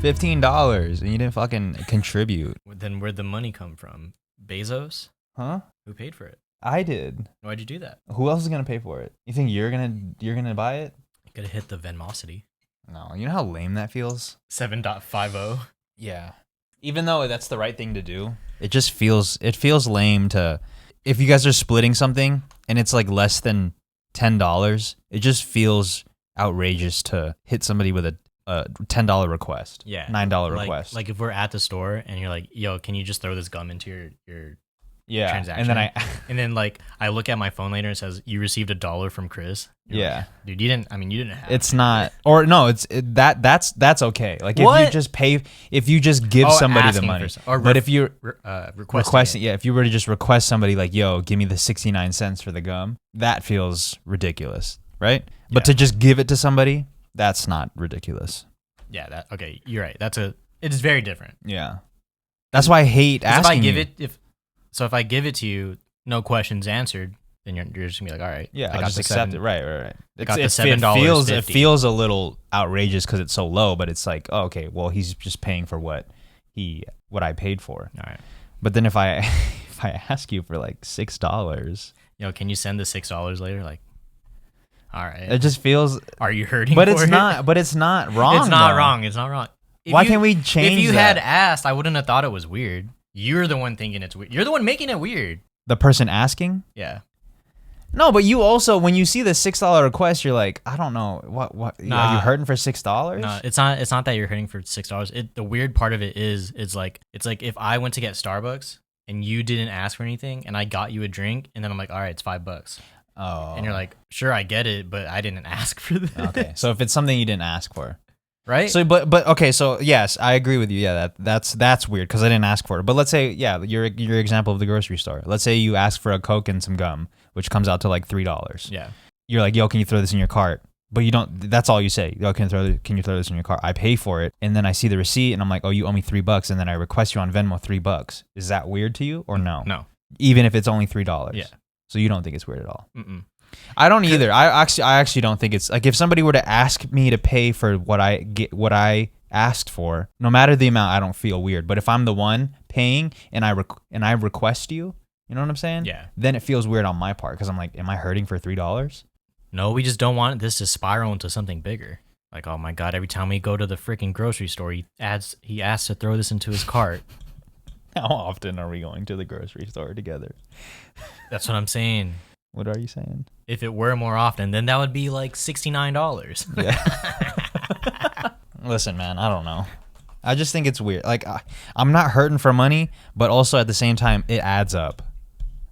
$15 and you didn't fucking contribute. Then where'd the money come from? Bezos? Huh? Who paid for it? I did. Why'd you do that? Who else is gonna pay for it? You think you're gonna buy it? You could have hit the Venmosity. No. You know how lame that feels? 7.50. Yeah. Even though that's the right thing to do, it feels lame to, if you guys are splitting something and it's like less than $10, it just feels outrageous to hit somebody with a $10 request. Yeah. $9 request. Like if we're at the store and you're like, yo, can you just throw this gum into your transaction? And then like I look at my phone later and it says you received $1 from Chris. You're yeah. like, dude, you didn't have it's not, or no, that's okay. Like What? if you just give somebody the asking money. or But if you're requesting if you were to just request somebody like, yo, give me the 69 cents for the gum, that feels ridiculous, right? But to just give it to somebody, that's not ridiculous. Yeah, okay, you're right. It's very different. Yeah. That's why I hate asking. If I give it to you, no questions answered, then you're just gonna be like, all right. Yeah, I'll just accept it. Right. I got the $7. It feels a little outrageous because it's so low, but it's like, oh, okay, well, he's just paying for what I paid for. All right. But then if I ask you for like $6, can you send the $6 later? Like, all right. It just feels. Are you hurting? But for it's it? not. But it's not wrong. It's not wrong. It's not wrong. Why can't we change? If you that? had asked, I wouldn't have thought it was weird. You're the one thinking it's weird. You're the one making it weird. The person asking? Yeah. No, but you also, when you see the $6 request, you're like, I don't know, what are you hurting for $6? No, it's not that you're hurting for $6. The weird part of it is, it's like if I went to get Starbucks and you didn't ask for anything and I got you a drink and then I'm like, all right, it's $5. Oh. And you're like, sure, I get it, but I didn't ask for this. Okay. So if it's something you didn't ask for. Right? So, but okay, so yes, I agree with you. Yeah, that's weird because I didn't ask for it. But let's say, yeah, your example of the grocery store. Let's say you ask for a Coke and some gum, which comes out to like $3. Yeah. You're like, yo, can you throw this in your cart? But you don't. That's all you say. Yo, can you throw this in your cart? I pay for it, and then I see the receipt, and I'm like, oh, you owe me $3, and then I request you on Venmo $3. Is that weird to you or no? No. Even if it's only $3. Yeah. So you don't think it's weird at all? Mm-mm. I don't either. I actually don't think it's like, if somebody were to ask me to pay for what I asked for, no matter the amount, I don't feel weird. But if I'm the one paying and I request you know what I'm saying? Yeah. Then it feels weird on my part because I'm like, am I hurting for $3? No, we just don't want this to spiral into something bigger. Like, oh my God, every time we go to the freaking grocery store, he asks to throw this into his cart. How often are we going to the grocery store together? That's what I'm saying. What are you saying? If it were more often, then that would be like $69. Yeah. Listen, man, I don't know. I just think it's weird. Like, I'm not hurting for money, but also at the same time, it adds up.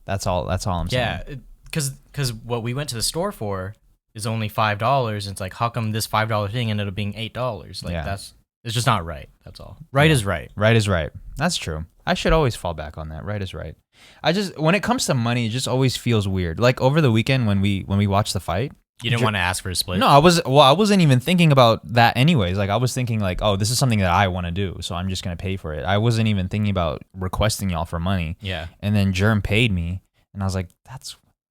That's all I'm saying. Yeah, because what we went to the store for is only $5. And it's like, how come this $5 thing ended up being $8? Like, it's just not right. That's all. Right is right. Right is right. That's true. I should always fall back on that. Right is right. When it comes to money, it just always feels weird. Like over the weekend when we watched the fight, you didn't want to ask for a split. No, I wasn't even thinking about that anyways. Like I was thinking like, oh, this is something that I want to do, so I'm just gonna pay for it. I wasn't even thinking about requesting y'all for money. Yeah. And then Germ paid me, and I was like,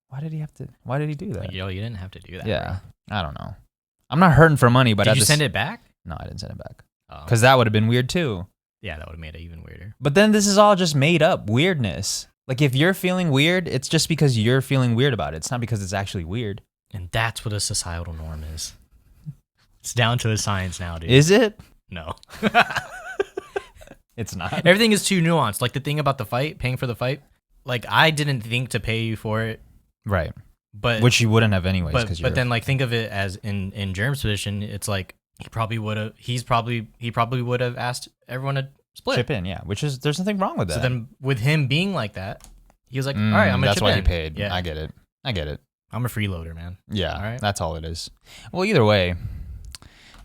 why did he do that? Like, yo, you didn't have to do that. Yeah. Bro. I don't know. I'm not hurting for money, but did you send it back? No, I didn't send it back. Oh. Because that would have been weird too. Yeah, that would have made it even weirder. But then this is all just made up weirdness. Like if you're feeling weird, it's just because you're feeling weird about it. It's not because it's actually weird. And that's what a societal norm is. It's down to a science now, dude. Is it? No. It's not. Everything is too nuanced. Like the thing about the fight, paying for the fight, like I didn't think to pay you for it. Right. But which you wouldn't have anyways. But then like think of it as in Germ's position, it's like he probably would have asked everyone to split. Chip in, yeah. There's nothing wrong with that. So then with him being like that, he was like, all right, I'm gonna chip in. That's why he paid. Yeah. I get it. I'm a freeloader, man. Yeah, all right? That's all it is. Well, either way,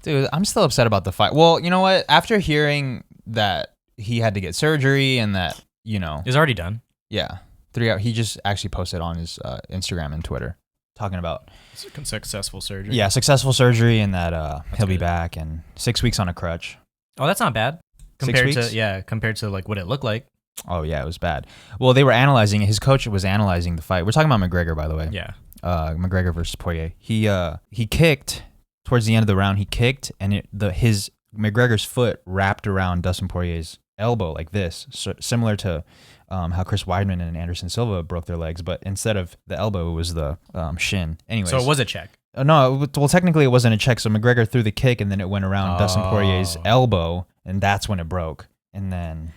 dude, I'm still upset about the fight. Well, you know what? After hearing that he had to get surgery and that, it's already done. Yeah, 3 hours. He just actually posted on his Instagram and Twitter talking about successful surgery. Yeah, successful surgery, and that he'll be good. back, and 6 weeks on a crutch. Oh, that's not bad. 6 weeks? Compared to like what it looked like. Oh yeah, it was bad. Well, they were analyzing it. His coach was analyzing the fight. We're talking about McGregor, by the way. Yeah. McGregor versus Poirier. He kicked towards the end of the round. He kicked, and his McGregor's foot wrapped around Dustin Poirier's elbow like this, so, similar to how Chris Weidman and Anderson Silva broke their legs, but instead of the elbow, it was the shin. Anyways, So it was a check. No, well, technically it wasn't a check. So McGregor threw the kick, and then it went around Dustin Poirier's elbow, and that's when it broke. And then,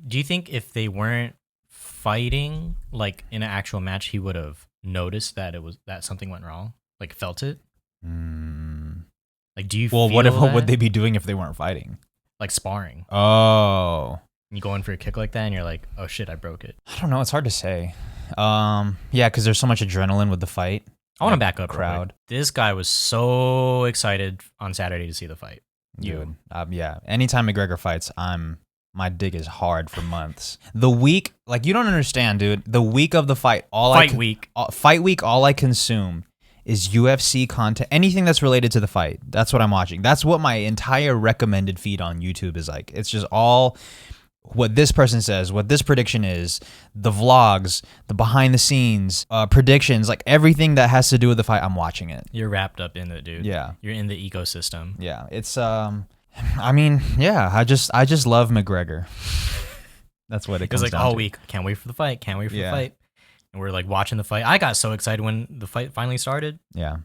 do you think if they weren't fighting like in an actual match, he would have noticed that something went wrong, like felt it? Like, do you? Well, feel what would they be doing if they weren't fighting? Like sparring. Oh, you go in for a kick like that, and you're like, oh shit, I broke it. I don't know. It's hard to say. Yeah, because there's so much adrenaline with the fight. I want to back up. Crowd. This guy was so excited on Saturday to see the fight. Dude, yeah. Anytime McGregor fights, my dick is hard for months. The week, like, you don't understand, dude. The week of the fight, fight week, all I consume is UFC content. Anything that's related to the fight. That's what I'm watching. That's what my entire recommended feed on YouTube is like. It's just all what this person says, what this prediction is, the vlogs, the behind the scenes, predictions, like everything that has to do with the fight, I'm watching it. You're wrapped up in it, dude. Yeah. You're in the ecosystem. Yeah. It's I mean, yeah, I just love McGregor. That's what it comes down to. Like all week, can't wait for the fight, can't wait for the fight. And we're like watching the fight. I got so excited when the fight finally started. Yeah.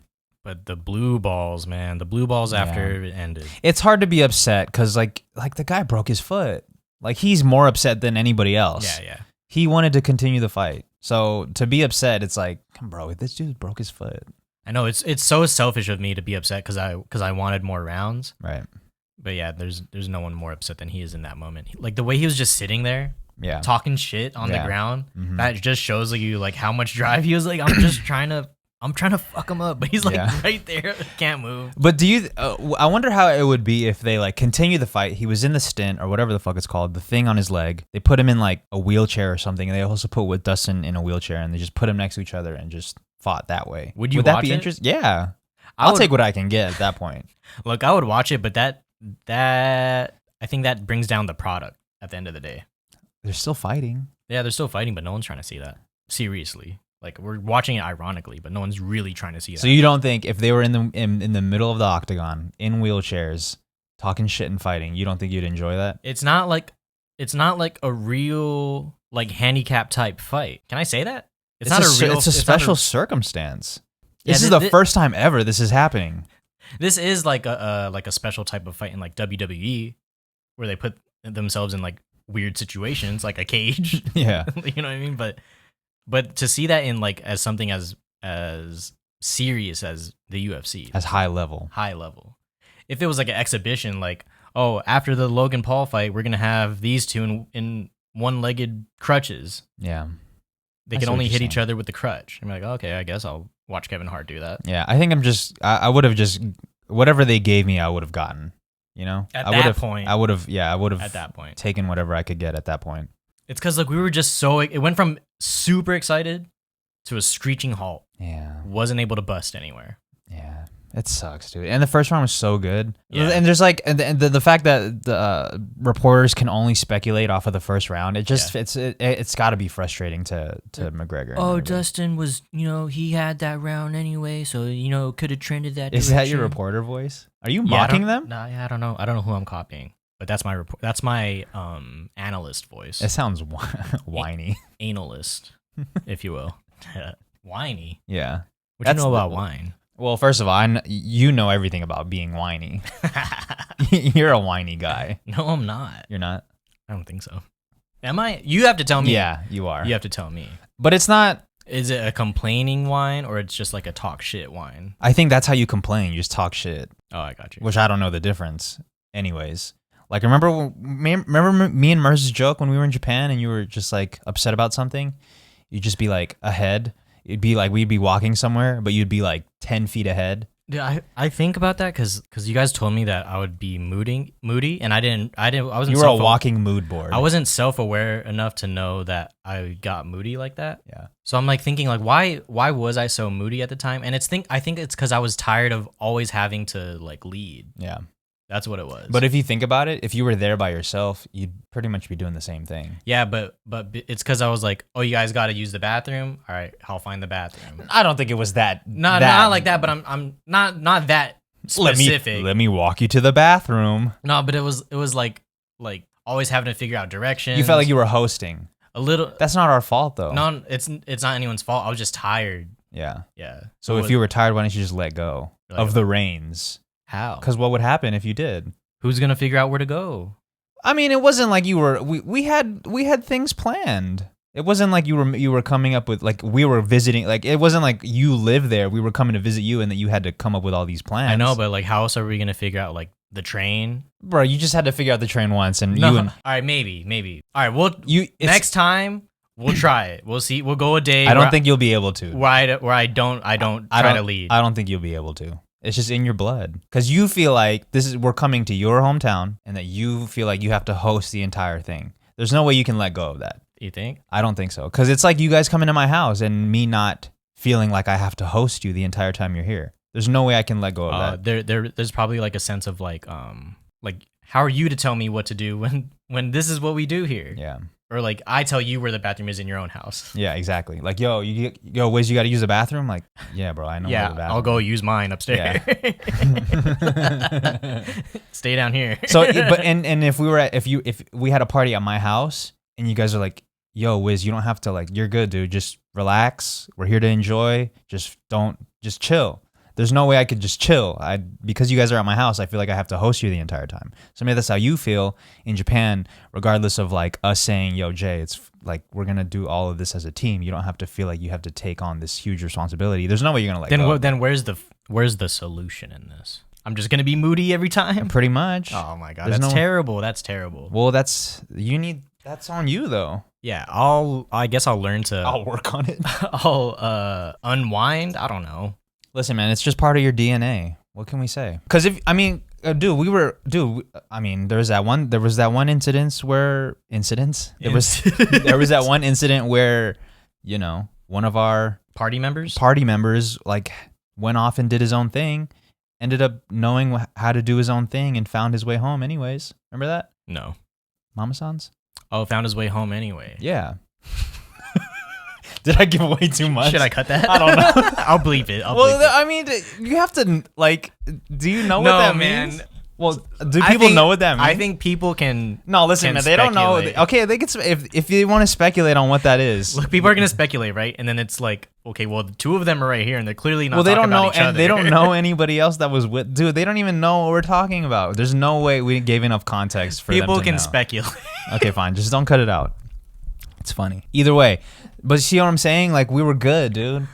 But the blue balls, man, after it ended. It's hard to be upset because like the guy broke his foot. Like, he's more upset than anybody else. Yeah. He wanted to continue the fight. So to be upset, it's like, bro, this dude broke his foot. I know it's so selfish of me to be upset because I wanted more rounds. Right. But yeah, there's no one more upset than he is in that moment. Like the way he was just sitting there, talking shit on the ground, that just shows you like how much drive he was. Like, I'm trying to fuck him up, but he's like right there, can't move. But do you? I wonder how it would be if they like continue the fight. He was in the stint or whatever the fuck it's called, the thing on his leg. They put him in like a wheelchair or something, and they also put Dustin in a wheelchair, and they just put him next to each other and just fought that way. Would that be interesting? Yeah, I'll take what I can get at that point. Look, I would watch it, but that I think that brings down the product at the end of the day. They're still fighting. Yeah, they're still fighting, but no one's trying to see that seriously. Like, we're watching it ironically, but no one's really trying to see that. So you don't think if they were in the middle of the octagon in wheelchairs talking shit and fighting, you don't think you'd enjoy that? It's not like a real like handicap type fight. Can I say that? It's a special circumstance. This is the first time ever this is happening. This is like a special type of fight in like WWE where they put themselves in like weird situations, like a cage. Yeah. You know what I mean? But to see that in like as something as serious as the UFC, as high level. If it was like an exhibition, like, oh, after the Logan Paul fight, we're gonna have these two in one-legged crutches. Yeah, they can only hit each other with the crutch. I'm like, okay, I guess I'll watch Kevin Hart do that. Yeah, I think I would have just whatever they gave me, I would have gotten. You know, at that point, I would have at that point taken whatever I could get at that point. It's because like we were just so it went from super excited to a screeching halt. Yeah, wasn't able to bust anywhere. Yeah, it sucks, dude. And the first round was so good. Yeah. And there's like the fact that the reporters can only speculate off of the first round. It just it's got to be frustrating to McGregor. Oh, Dustin was he had that round anyway, so could have trended that. Is that your reporter voice? Are you mocking them? Nah, I don't know. I don't know who I'm copying. But that's my report. That's my analyst voice. It sounds whiny. Analyst, if you will. Whiny. Yeah. What do you know about wine? Well, first of all, you know everything about being whiny. You're a whiny guy. No, I'm not. You're not? I don't think so. Am I? You have to tell me. Yeah, you are. You have to tell me. But it's not. Is it a complaining whine or it's just like a talk shit whine? I think that's how you complain. You just talk shit. Oh, I got you. Which I don't know the difference. Anyways. Like, remember me and Mers' joke when we were in Japan and you were just, like, upset about something? You'd just be, like, ahead. It'd be, like, we'd be walking somewhere, but you'd be, like, 10 feet ahead. Yeah, I think about that because you guys told me that I would be moody, and I wasn't. You were a walking mood board. I wasn't self-aware enough to know that I got moody like that. Yeah. So I'm, like, thinking, like, why was I so moody at the time? And I think it's because I was tired of always having to, like, lead. Yeah. That's what it was. But if you think about it, if you were there by yourself, you'd pretty much be doing the same thing. Yeah, but it's because I was like, oh, you guys got to use the bathroom? All right, I'll find the bathroom. I don't think it was that. Not like that, but I'm not that specific. Let me walk you to the bathroom. No, but it was like always having to figure out directions. You felt like you were hosting. A little. That's not our fault though. No, it's not anyone's fault. I was just tired. Yeah. Yeah. So if you were tired, why don't you just let go of the reins? How? Because what would happen if you did? Who's gonna figure out where to go? I mean, it wasn't like you were. We had things planned. It wasn't like you were coming up with like we were visiting. Like it wasn't like you live there. We were coming to visit you, and that you had to come up with all these plans. I know, but like, how else are we gonna figure out like the train? Bro, you just had to figure out the train once, and no. you and all right, maybe. All right, next time. We'll try it. We'll see. We'll go a day. I don't think you'll be able to. Where I don't try to lead. I don't think you'll be able to. It's just in your blood. Because you feel like we're coming to your hometown and that you feel like you have to host the entire thing. There's no way you can let go of that. You think? I don't think so. Because it's like you guys coming to my house and me not feeling like I have to host you the entire time you're here. There's no way I can let go of that. There's probably like a sense of like how are you to tell me what to do when this is what we do here? Yeah. Or like I tell you where the bathroom is in your own house. Yeah, exactly. Like, Wiz, you got to use the bathroom? Like, yeah, bro, I know where the bathroom. I'll go use mine upstairs. Yeah. Stay down here. So, but if we had a party at my house and you guys are like, yo, Wiz, you don't have to you're good, dude. Just relax. We're here to enjoy. Just chill. There's no way I could just chill. Because you guys are at my house, I feel like I have to host you the entire time. So maybe that's how you feel in Japan, regardless of like us saying, yo, Jay, it's like we're going to do all of this as a team. You don't have to feel like you have to take on this huge responsibility. There's no way you're going to let go. Then where's the solution in this? I'm just going to be moody every time? Pretty much. Oh my God. That's terrible. That's terrible. Well, that's on you though. Yeah, I guess I'll learn to... I'll work on it. I'll unwind. I don't know. Listen, man, it's just part of your DNA. What can we say? Because there was that one incident where there was that one incident where, one of our party members like went off and did his own thing, ended up knowing how to do his own thing and found his way home anyways. Remember that? No. Mama-san's? Oh, found his way home anyway. Yeah. Did I give away too much? Should I cut that? I don't know. I'll bleep it. I mean, you have to do you know what that means? Well, do people know what that means? I think people can. No, listen, man, they don't know. Okay, they can. If they want to speculate on what that is. Look, people are gonna speculate, right? And then it's like, okay, well, the two of them are right here, and they're clearly not. Well, they talking don't know, about each other. and they don't know anybody else that was with. Dude, they don't even know what we're talking about. There's no way we gave enough context for people them to can know. speculate. Okay, fine. Just don't cut it out. It's funny. Either way. But see what I'm saying? Like, we were good, dude.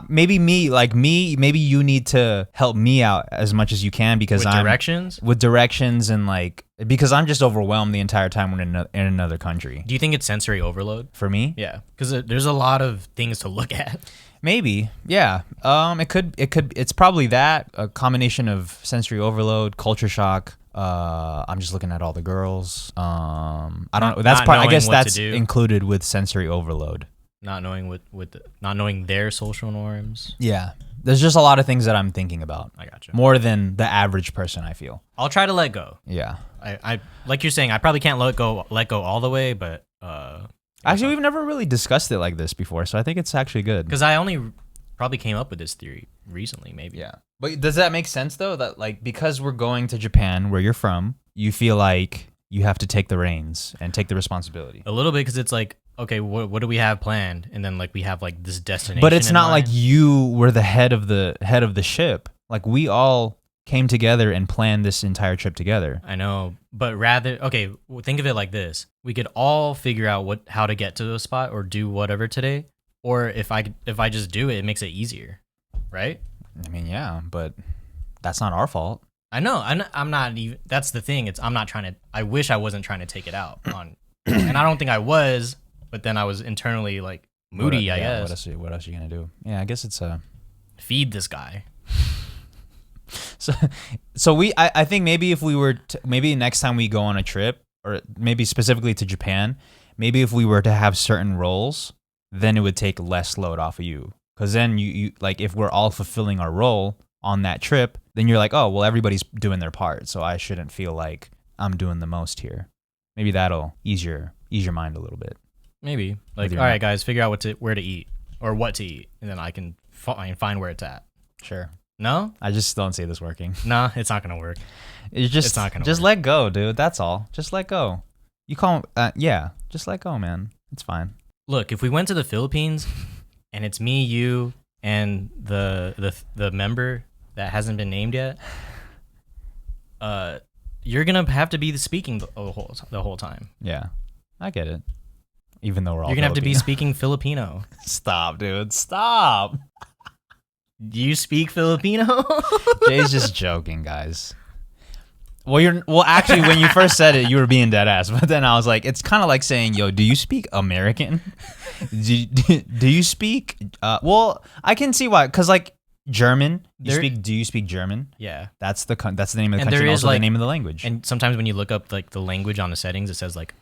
Maybe you need to help me out as much as you can because with directions and because I'm just overwhelmed the entire time we're in another country. Do you think it's sensory overload for me? Yeah, because there's a lot of things to look at. Maybe, yeah. It could. It's probably that a combination of sensory overload, culture shock. I'm just looking at all the girls. I don't know. That's part. I guess that's included with sensory overload. Not knowing not knowing their social norms. Yeah, there's just a lot of things that I'm thinking about. I gotcha. More than the average person, I feel. I'll try to let go. Yeah. I like you're saying. I probably can't let go all the way, but actually, we've never really discussed it like this before, so I think it's actually good. Because I only probably came up with this theory recently, maybe. Yeah. But does that make sense though? That because we're going to Japan, where you're from, you feel like you have to take the reins and take the responsibility. A little bit, because it's like, okay, what do we have planned? And then we have this destination. But it's not like you were the head of the ship. Like we all came together and planned this entire trip together. I know, but think of it like this: we could all figure out how to get to a spot or do whatever today. Or if I just do it, it makes it easier, right? I mean, yeah, but that's not our fault. I know. I'm not even. That's the thing. I'm not trying to. I wish I wasn't trying to take it out on, and I don't think I was. But then I was internally moody. I guess. What else are you gonna do? Yeah, I guess it's feed this guy. I think maybe if we were maybe next time we go on a trip, or maybe specifically to Japan, maybe if we were to have certain roles, then it would take less load off of you. Because then you if we're all fulfilling our role on that trip, then you're like, oh well, everybody's doing their part, so I shouldn't feel like I'm doing the most here. Maybe that'll ease your mind a little bit. Maybe all right, guys, figure out where to eat or what to eat, and then I can find where it's at. Sure. No? I just don't see this working. No, it's not gonna work. It's not gonna just work. Let go, dude. That's all. Just let go. You call yeah, just let go, man. It's fine. Look, if we went to the Philippines and it's me, you, and the member that hasn't been named yet, you're gonna have to be speaking the whole time. Yeah, I get it. Even though we're all you're gonna have to be speaking Filipino. Stop, dude. Stop. Do you speak Filipino? Jay's just joking, guys. Well, actually, when you first said it, you were being dead ass. But then I was like, it's kind of like saying, "Yo, do you speak American? do you speak?" Well, I can see why, because like German, do you speak German? Yeah, that's the name of the country, and also the name of the language. And sometimes when you look up like the language on the settings, it says like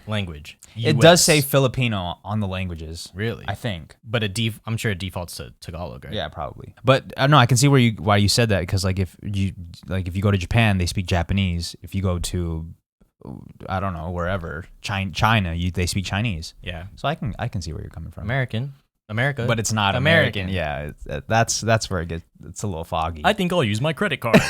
language. US. It does say Filipino on the languages. Really? I think. But I'm sure it defaults to Tagalog, right? Yeah, probably. But no, I can see why you said that, because like if you go to Japan, they speak Japanese. If you go to I don't know, wherever, China, they speak Chinese. Yeah. So I can see where you're coming from. America. But it's not American. Yeah, that's where it gets, it's a little foggy. I think I'll use my credit card.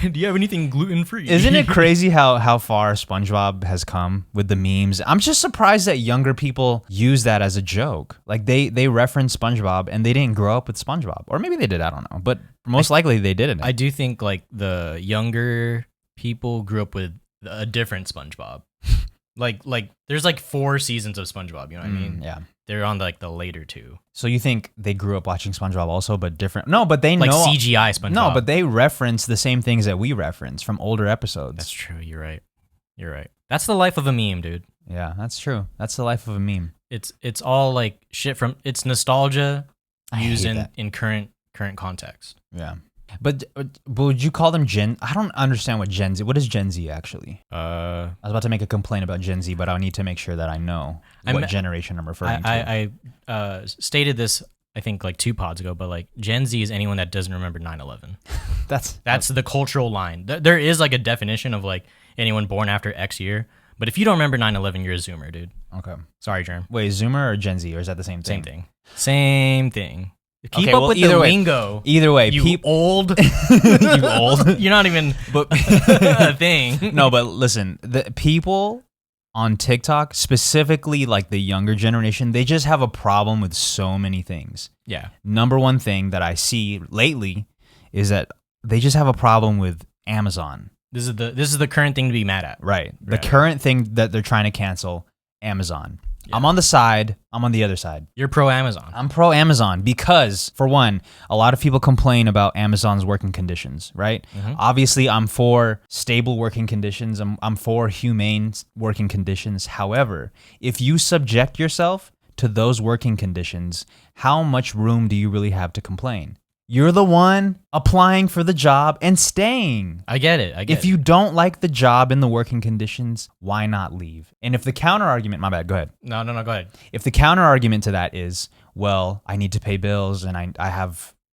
Do you have anything gluten-free? Isn't it crazy how far SpongeBob has come with the memes? I'm just surprised that younger people use that as a joke. Like they reference SpongeBob and they didn't grow up with SpongeBob. Or maybe they did, I don't know. But most likely they didn't. I do think like the younger people grew up with a different SpongeBob. like there's like 4 seasons of SpongeBob, you know what I mean? Yeah. They're on like the later 2. So you think they grew up watching SpongeBob also, but different? No, but they like know CGI SpongeBob. No, but they reference the same things that we reference from older episodes. That's true. You're right. That's the life of a meme, dude. Yeah, that's true. That's the life of a meme. It's all like shit from it's nostalgia used in current context. Yeah. But would you call them Gen? I don't understand what Gen Z. What is Gen Z actually? I was about to make a complaint about Gen Z, but I'll need to make sure that I know what generation I'm referring to. I stated this I think like 2 pods ago, but like Gen Z is anyone that doesn't remember 9/11. That's the cultural line. There is like a definition of like anyone born after X year, but if you don't remember 9/11, you're a Zoomer, dude. Okay. Sorry, Germ. Wait, Zoomer or Gen Z, or is that the same thing? Same thing. Keep up with the lingo. Either way, you old. You old. You're not even a thing. No, but listen, the people on TikTok, specifically like the younger generation, they just have a problem with so many things. Yeah. Number one thing that I see lately is that they just have a problem with Amazon. This is the current thing to be mad at. Right. The current thing that they're trying to cancel, Amazon. Yeah. I'm on the side. I'm on the other side. You're pro Amazon. I'm pro Amazon because, for one, a lot of people complain about Amazon's working conditions, right? Mm-hmm. Obviously, I'm for stable working conditions. I'm for humane working conditions. However, if you subject yourself to those working conditions, how much room do you really have to complain? You're the one applying for the job and staying. I get it. If you don't like the job and the working conditions, why not leave? And if the counter argument, my bad, go ahead. No, go ahead. If the counter argument to that is, well, I need to pay bills and I'm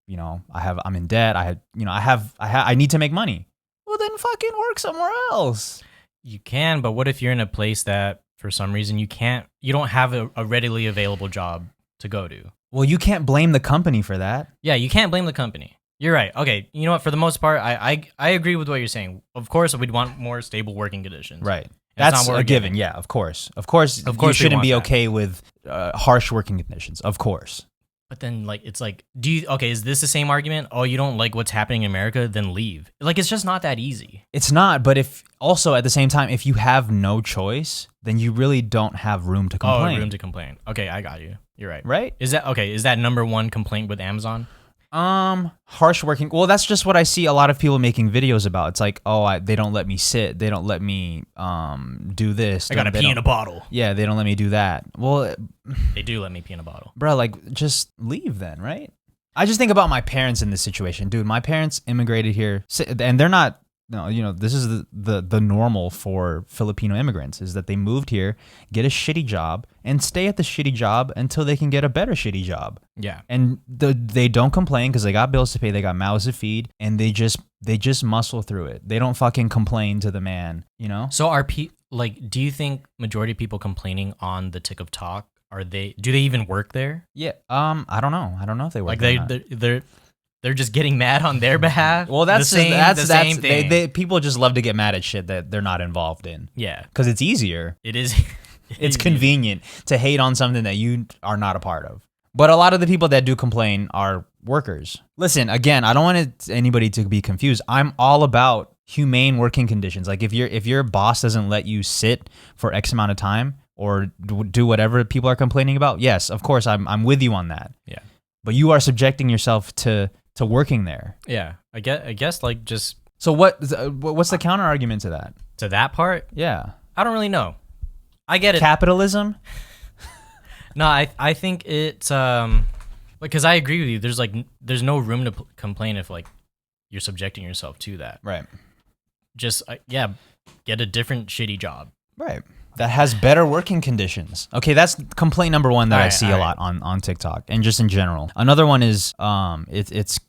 in debt. I need to make money. Well, then fucking work somewhere else. You can, but what if you're in a place that for some reason you don't have a readily available job to go to? Well, you can't blame the company for that. Yeah, you can't blame the company. You're right. Okay, you know what? For the most part, I agree with what you're saying. Of course, we'd want more stable working conditions. Right. That's a given. Yeah, of course. Of course, you shouldn't be okay with harsh working conditions. Of course. But then, like, it's like, is this the same argument? Oh, you don't like what's happening in America? Then leave. Like, it's just not that easy. It's not, but also at the same time, if you have no choice, then you really don't have room to complain. Oh, room to complain. Okay, I got you. You're right. Right? Is that number one complaint with Amazon? Harsh working. Well, that's just what I see a lot of people making videos about. It's like, they don't let me sit. They don't let me do this. I gotta pee in a bottle. Yeah, they don't let me do that. Well, they do let me pee in a bottle. Bro, like, just leave then, right? I just think about my parents in this situation. Dude, my parents immigrated here, and they're not... No, this is the normal for Filipino immigrants, is that they moved here, get a shitty job, and stay at the shitty job until they can get a better shitty job. Yeah. And they don't complain because they got bills to pay, they got mouths to feed, and they just muscle through it. They don't fucking complain to the man, So do you think majority of people complaining on the TikTok do they even work there? Yeah. I don't know. I don't know if they work. Like they're just getting mad on their behalf. Well, that's the same thing. People just love to get mad at shit that they're not involved in. Yeah, because it's easier. It is. It's convenient to hate on something that you are not a part of. But a lot of the people that do complain are workers. Listen, again, I don't want anybody to be confused. I'm all about humane working conditions. Like if your boss doesn't let you sit for X amount of time or do whatever people are complaining about, yes, of course, I'm with you on that. Yeah. But you are subjecting yourself to working there. Yeah. I guess like just. So what's the counter argument to that? To that part? Yeah. I don't really know. I get it. Capitalism? No, I think it's because I agree with you. There's no room to complain if like you're subjecting yourself to that. Right. Just get a different shitty job. Right. That has better working conditions. Okay, that's complaint number one that I see a lot on TikTok and just in general. Another one is it's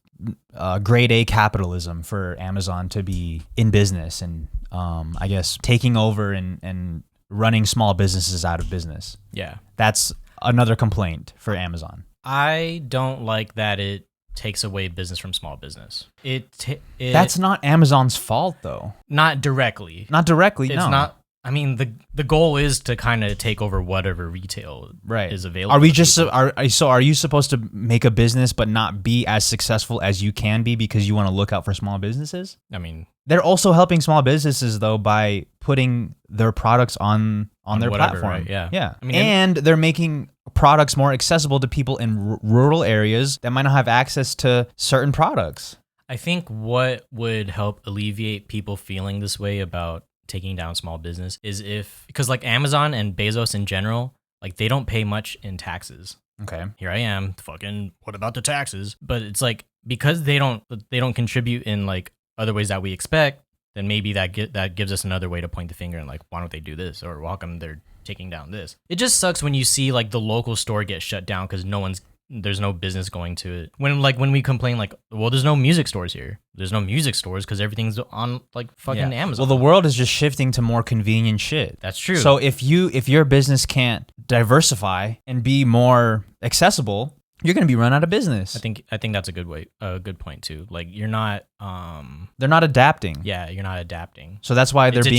grade A capitalism for Amazon to be in business and I guess taking over and running small businesses out of business. Yeah. That's another complaint for Amazon. I don't like that it takes away business from small business. That's not Amazon's fault though. Not directly. Not directly, It's no. not. I mean, the goal is to kind of take over whatever retail is available. Are we just are you supposed to make a business but not be as successful as you can be because you want to look out for small businesses? I mean, they're also helping small businesses though by putting their products on their platform. Right? Yeah. Yeah. I mean, and they're making products more accessible to people in rural areas that might not have access to certain products. I think what would help alleviate people feeling this way about taking down small business is because like Amazon and Bezos in general, like they don't pay much in taxes. Okay. Here I am, fucking what about the taxes? But it's like because they don't contribute in like other ways that we expect, then maybe that gives us another way to point the finger and like, why don't they do this? Or how come they're taking down this? It just sucks when you see like the local store get shut down because there's no business going to it. When we complain like, well, there's no music stores here. There's no music stores because everything's on like fucking Amazon. Well, the world is just shifting to more convenient shit. That's true. So if your business can't diversify and be more accessible, you're going to be run out of business. I think that's a good point too. Like you're not they're not adapting. Yeah, you're not adapting. So that's why it's a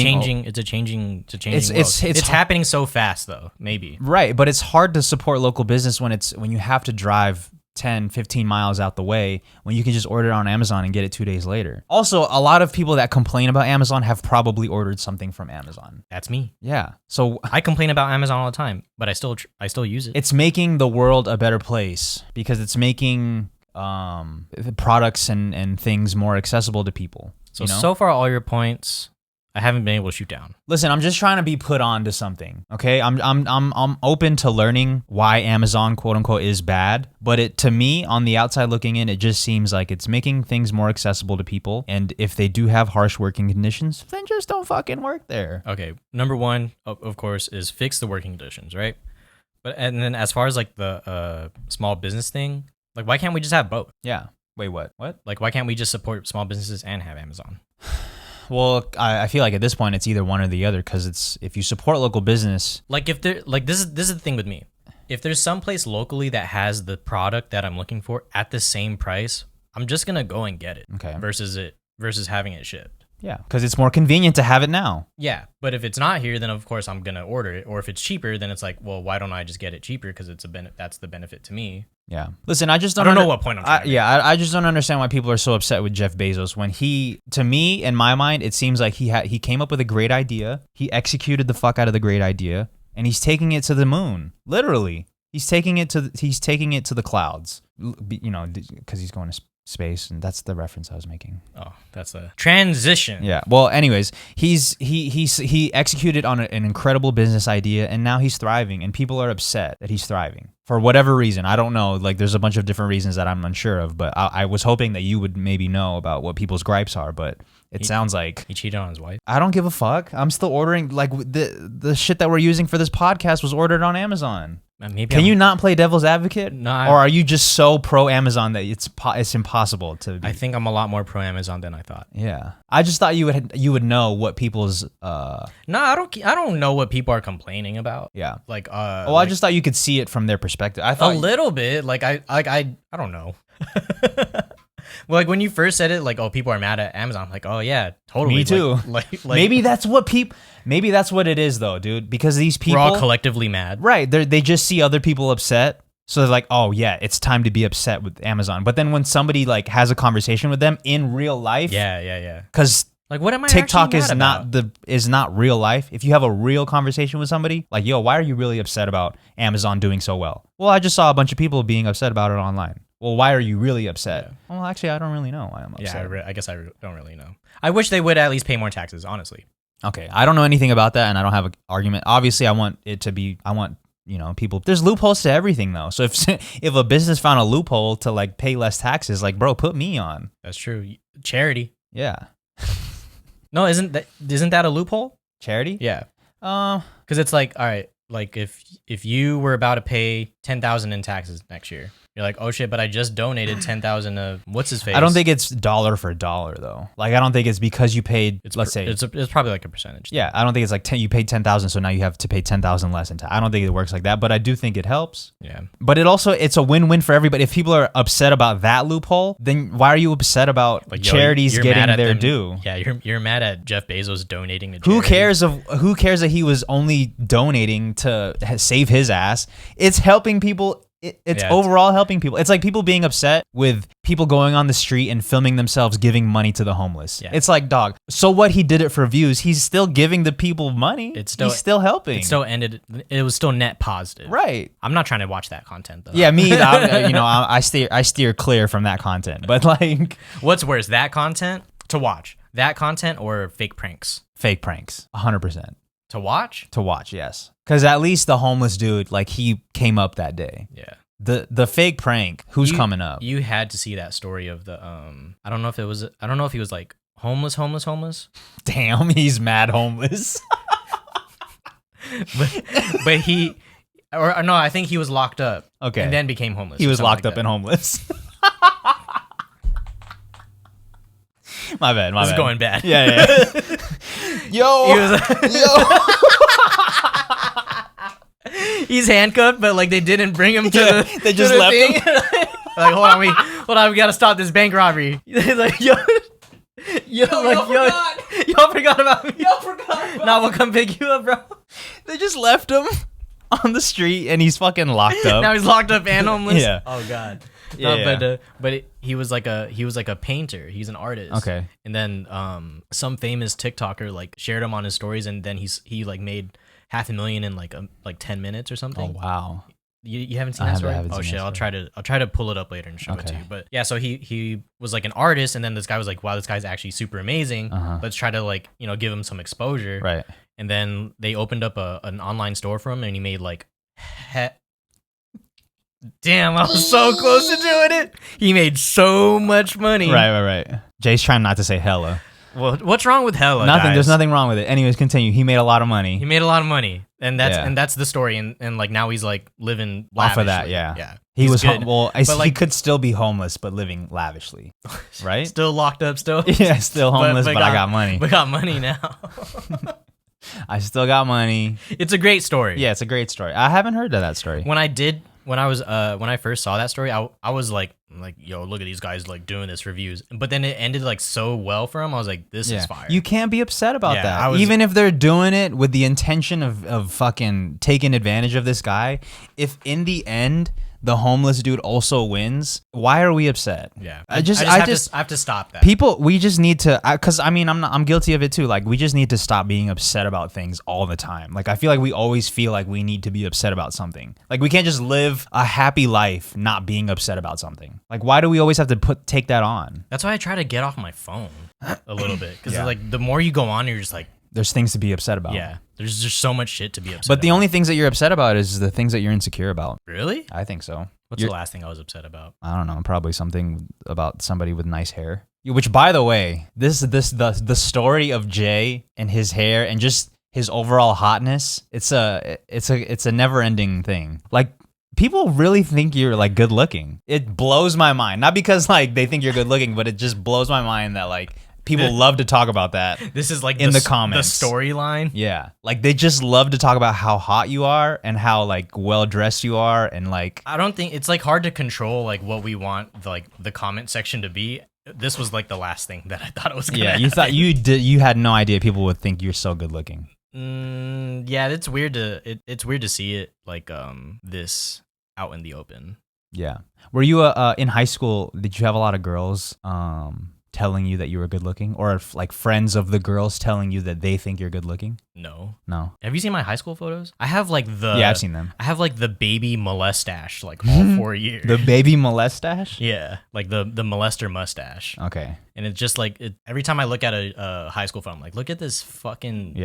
changing It's happening so fast though, maybe. Right, but it's hard to support local business when you have to drive 10, 15 miles out the way when you can just order it on Amazon and get it 2 days later. Also, a lot of people that complain about Amazon have probably ordered something from Amazon. That's me. Yeah. So I complain about Amazon all the time, but I still use it. It's making the world a better place because it's making products and things more accessible to people. So far all your points I haven't been able to shoot down. Listen, I'm just trying to be put on to something, okay? I'm open to learning why Amazon, quote unquote, is bad, but to me, on the outside looking in, it just seems like it's making things more accessible to people, and if they do have harsh working conditions, then just don't fucking work there. Okay, number one, of course, is fix the working conditions, right? And then as far as like the small business thing, like why can't we just have both? Yeah. Wait, what? What? Like why can't we just support small businesses and have Amazon? Well, I feel like at this point it's either one or the other because if you support local business, like if there like this is the thing with me. If there's some place locally that has the product that I'm looking for at the same price, I'm just gonna go and get it. Okay. Versus having it shipped. Yeah, because it's more convenient to have it now. Yeah, but if it's not here, then of course I'm gonna order it. Or if it's cheaper, then it's like, well, why don't I just get it cheaper? Because that's the benefit to me. Yeah. Listen, I don't know what point I'm trying to make. I just don't understand why people are so upset with Jeff Bezos when to me, in my mind, it seems like he came up with a great idea. He executed the fuck out of the great idea, and he's taking it to the moon. Literally. He's taking it to the clouds. You know, because he's going to space, and that's the reference I was making. Oh, that's a transition. Yeah. Well, anyways, he executed on an incredible business idea, and now he's thriving, and people are upset that he's thriving for whatever reason. I don't know. Like, there's a bunch of different reasons that I'm unsure of, but I was hoping that you would maybe know about what people's gripes are. But it sounds like he cheated on his wife. I don't give a fuck. I'm still ordering. Like the shit that we're using for this podcast was ordered on Amazon. Can you not play devil's advocate? No. Or are you just so pro Amazon that it's impossible to be? I think I'm a lot more pro Amazon than I thought. Yeah. I just thought you would know what people's No, I don't know what people are complaining about. Yeah. Like I just thought you could see it from their perspective. I thought a little bit. Like I don't know. Well, like when you first said it, like, oh, people are mad at Amazon. I'm like, oh yeah, totally. Me too. Like maybe that's what maybe that's what it is though, dude. Because these people we're all collectively mad. Right. They just see other people upset. So they're like, oh yeah, it's time to be upset with Amazon. But then when somebody like has a conversation with them in real life. Yeah. Because like, what am I TikTok is not not real life. If you have a real conversation with somebody, like, yo, why are you really upset about Amazon doing so well? Well, I just saw a bunch of people being upset about it online. Well, why are you really upset? Yeah. Well, actually, I don't really know why I'm upset. Yeah, I guess I don't really know. I wish they would at least pay more taxes, honestly. Okay, I don't know anything about that, and I don't have an argument. Obviously, I want people. There's loopholes to everything, though. So if a business found a loophole to like pay less taxes, like, bro, put me on. That's true. Charity. Yeah. No, isn't that a loophole? Charity? Yeah. Because it's like, all right, like if you were about to pay $10,000 in taxes next year, you're like, oh shit, but I just donated $10,000 to what's his face. I don't think it's dollar for dollar though. Like, I don't think it's because you paid. Let's say it's probably like a percentage. Yeah, I don't think it's like you paid 10,000, so now you have to pay 10,000 less in tax. I don't think it works like that, but I do think it helps. Yeah. But it's a win-win for everybody. If people are upset about that loophole, then why are you upset about like, charities getting their due? Yeah, you're mad at Jeff Bezos donating to charity. Who cares that he was only donating to save his ass? It's helping people. It's overall helping people. It's like people being upset with people going on the street and filming themselves giving money to the homeless. Yeah. It's like, dog, so what? He did it for views. He's still giving the people money. He's still helping. It was still net positive. Right. I'm not trying to watch that content though. Yeah, me. I steer clear from that content. But like, what's worse, that content to watch, that content, or fake pranks? Fake pranks, 100%. To watch? To watch, yes. Because at least the homeless dude, like, he came up that day. Yeah. The fake prank, who's coming up? You had to see that story of the I don't know if he was like homeless. Damn, he's mad homeless. but he, or no, I think he was locked up. Okay. And then became homeless. He was locked up and homeless. My bad. This is going bad. Yeah. Yo. He's handcuffed, but like they didn't bring him to they just left him. Like, hold on, we gotta stop this bank robbery. Like, y'all forgot about me. Now we'll come pick you up, bro. They just left him on the street, and he's fucking locked up. Now he's locked up and homeless. Yeah. Oh god. Yeah. But he was like a painter. He's an artist. Okay. And then some famous TikToker like shared him on his stories, and then he like made $500,000 in like 10 minutes or something. Oh wow. You haven't seen that story? Oh shit, I'll try to pull it up later and show it to you. But yeah, so he was like an artist, and then this guy was like, wow, this guy's actually super amazing. Let's try to like, give him some exposure. Right. And then they opened up an online store for him, and he made like damn, I was so close to doing it. He made so much money. Right. Jay's trying not to say hella. Well, what's wrong with hella? Nothing. Guys? There's nothing wrong with it. Anyways, continue. He made a lot of money. And that's the story. And like now he's like living lavishly. Off of that. Yeah. Yeah. He was he could still be homeless, but living lavishly, right? Still locked up. Still. Yeah. Still homeless, but I got money. We got money now. I still got money. It's a great story. Yeah, it's a great story. I haven't heard of that story. When I first saw that story, I was like, yo, look at these guys like doing this reviews. But then it ended like so well for him. I was like, this is fire. You can't be upset about that. Even if they're doing it with the intention of fucking taking advantage of this guy, if in the end the homeless dude also wins, why are we upset? Yeah. I have to stop that. People, we just need to, because I mean, I'm guilty of it too. Like, we just need to stop being upset about things all the time. Like, I feel like we always feel like we need to be upset about something. Like, we can't just live a happy life not being upset about something. Like, why do we always have to take that on? That's why I try to get off my phone a little bit. Because like, the more you go on, you're just like, there's things to be upset about. Yeah. There's just so much shit to be upset about. But the only things that you're upset about is the things that you're insecure about. Really? I think so. What's the last thing I was upset about? I don't know. Probably something about somebody with nice hair. Which, by the way, the story of Jay and his hair and just his overall hotness, it's a never-ending thing. Like, people really think you're like good looking. It blows my mind. Not because like they think you're good looking, but it just blows my mind that like people love to talk about that. This is like in the comments, the storyline. Yeah, like they just love to talk about how hot you are and how like well dressed you are, and like I don't think it's like hard to control like what we want like the comment section to be. This was like the last thing that I thought it was gonna happen. You thought you had no idea people would think you're so good looking. Yeah, it's weird to see it like this out in the open. Yeah. Were you in high school? Did you have a lot of girls telling you that you were good looking, or like friends of the girls telling you that they think you're good looking? No. Have you seen my high school photos? I have like I've seen them. I have like the baby molestache like all 4 years. The baby molestache? Yeah, like the molester mustache. Okay. And it's just like every time I look at a high school photo, I'm like, look at this fucking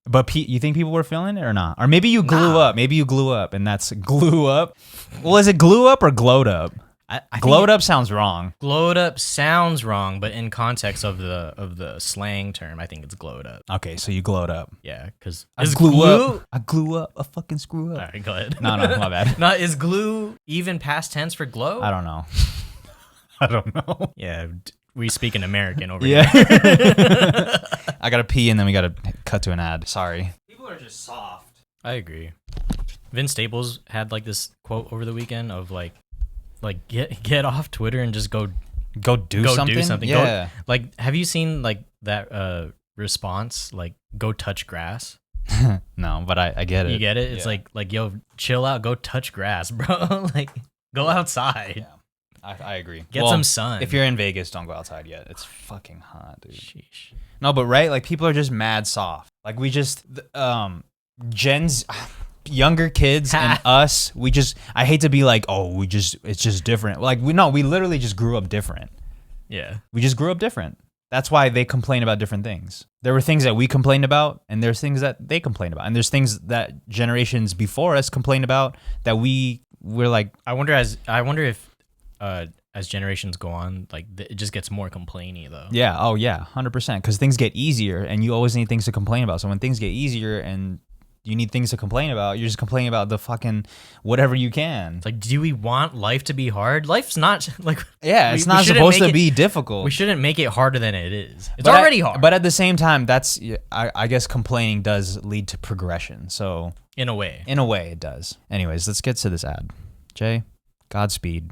But you think people were feeling it or not? Or maybe you glue up. Maybe you glue up, and that's glue up. Well, is it glue up or glowed up? I glowed up sounds wrong. Glowed up sounds wrong, but in context of the slang term, I think it's glowed up. Okay, so you glowed up. Yeah, because I glue up a fucking screw up. All right, go ahead. No, my bad. No, is glue even past tense for glow? I don't know. I don't know. Yeah, we speak in American over here. I gotta pee and then we gotta cut to an ad. Sorry. People are just soft. I agree. Vince Staples had like this quote over the weekend of like get off Twitter and just go do something. Yeah. Have you seen like that response? Like, go touch grass. No, but I get it. You get it? It's like yo, chill out, go touch grass, bro. Like, go outside. Yeah. I agree. Get some sun. If you're in Vegas, don't go outside yet. It's fucking hot, dude. Sheesh. No, but right, like people are just mad soft. Like we just Gen's younger kids and us, I hate to be like, oh, it's just different. Like we literally just grew up different. Yeah. We just grew up different. That's why they complain about different things. There were things that we complained about, and there's things that they complain about. And there's things that generations before us complained about that we're like, I wonder if as generations go on, like it just gets more complainy though. Yeah. Oh yeah. 100%. Because things get easier, and you always need things to complain about. So when things get easier and you need things to complain about, you're just complaining about the fucking whatever you can. It's like, do we want life to be hard? Life's not like it's not supposed to be difficult. We shouldn't make it harder than it is. It's already hard. But at the same time, I guess complaining does lead to progression. So in a way it does. Anyways, let's get to this ad. Jay, Godspeed.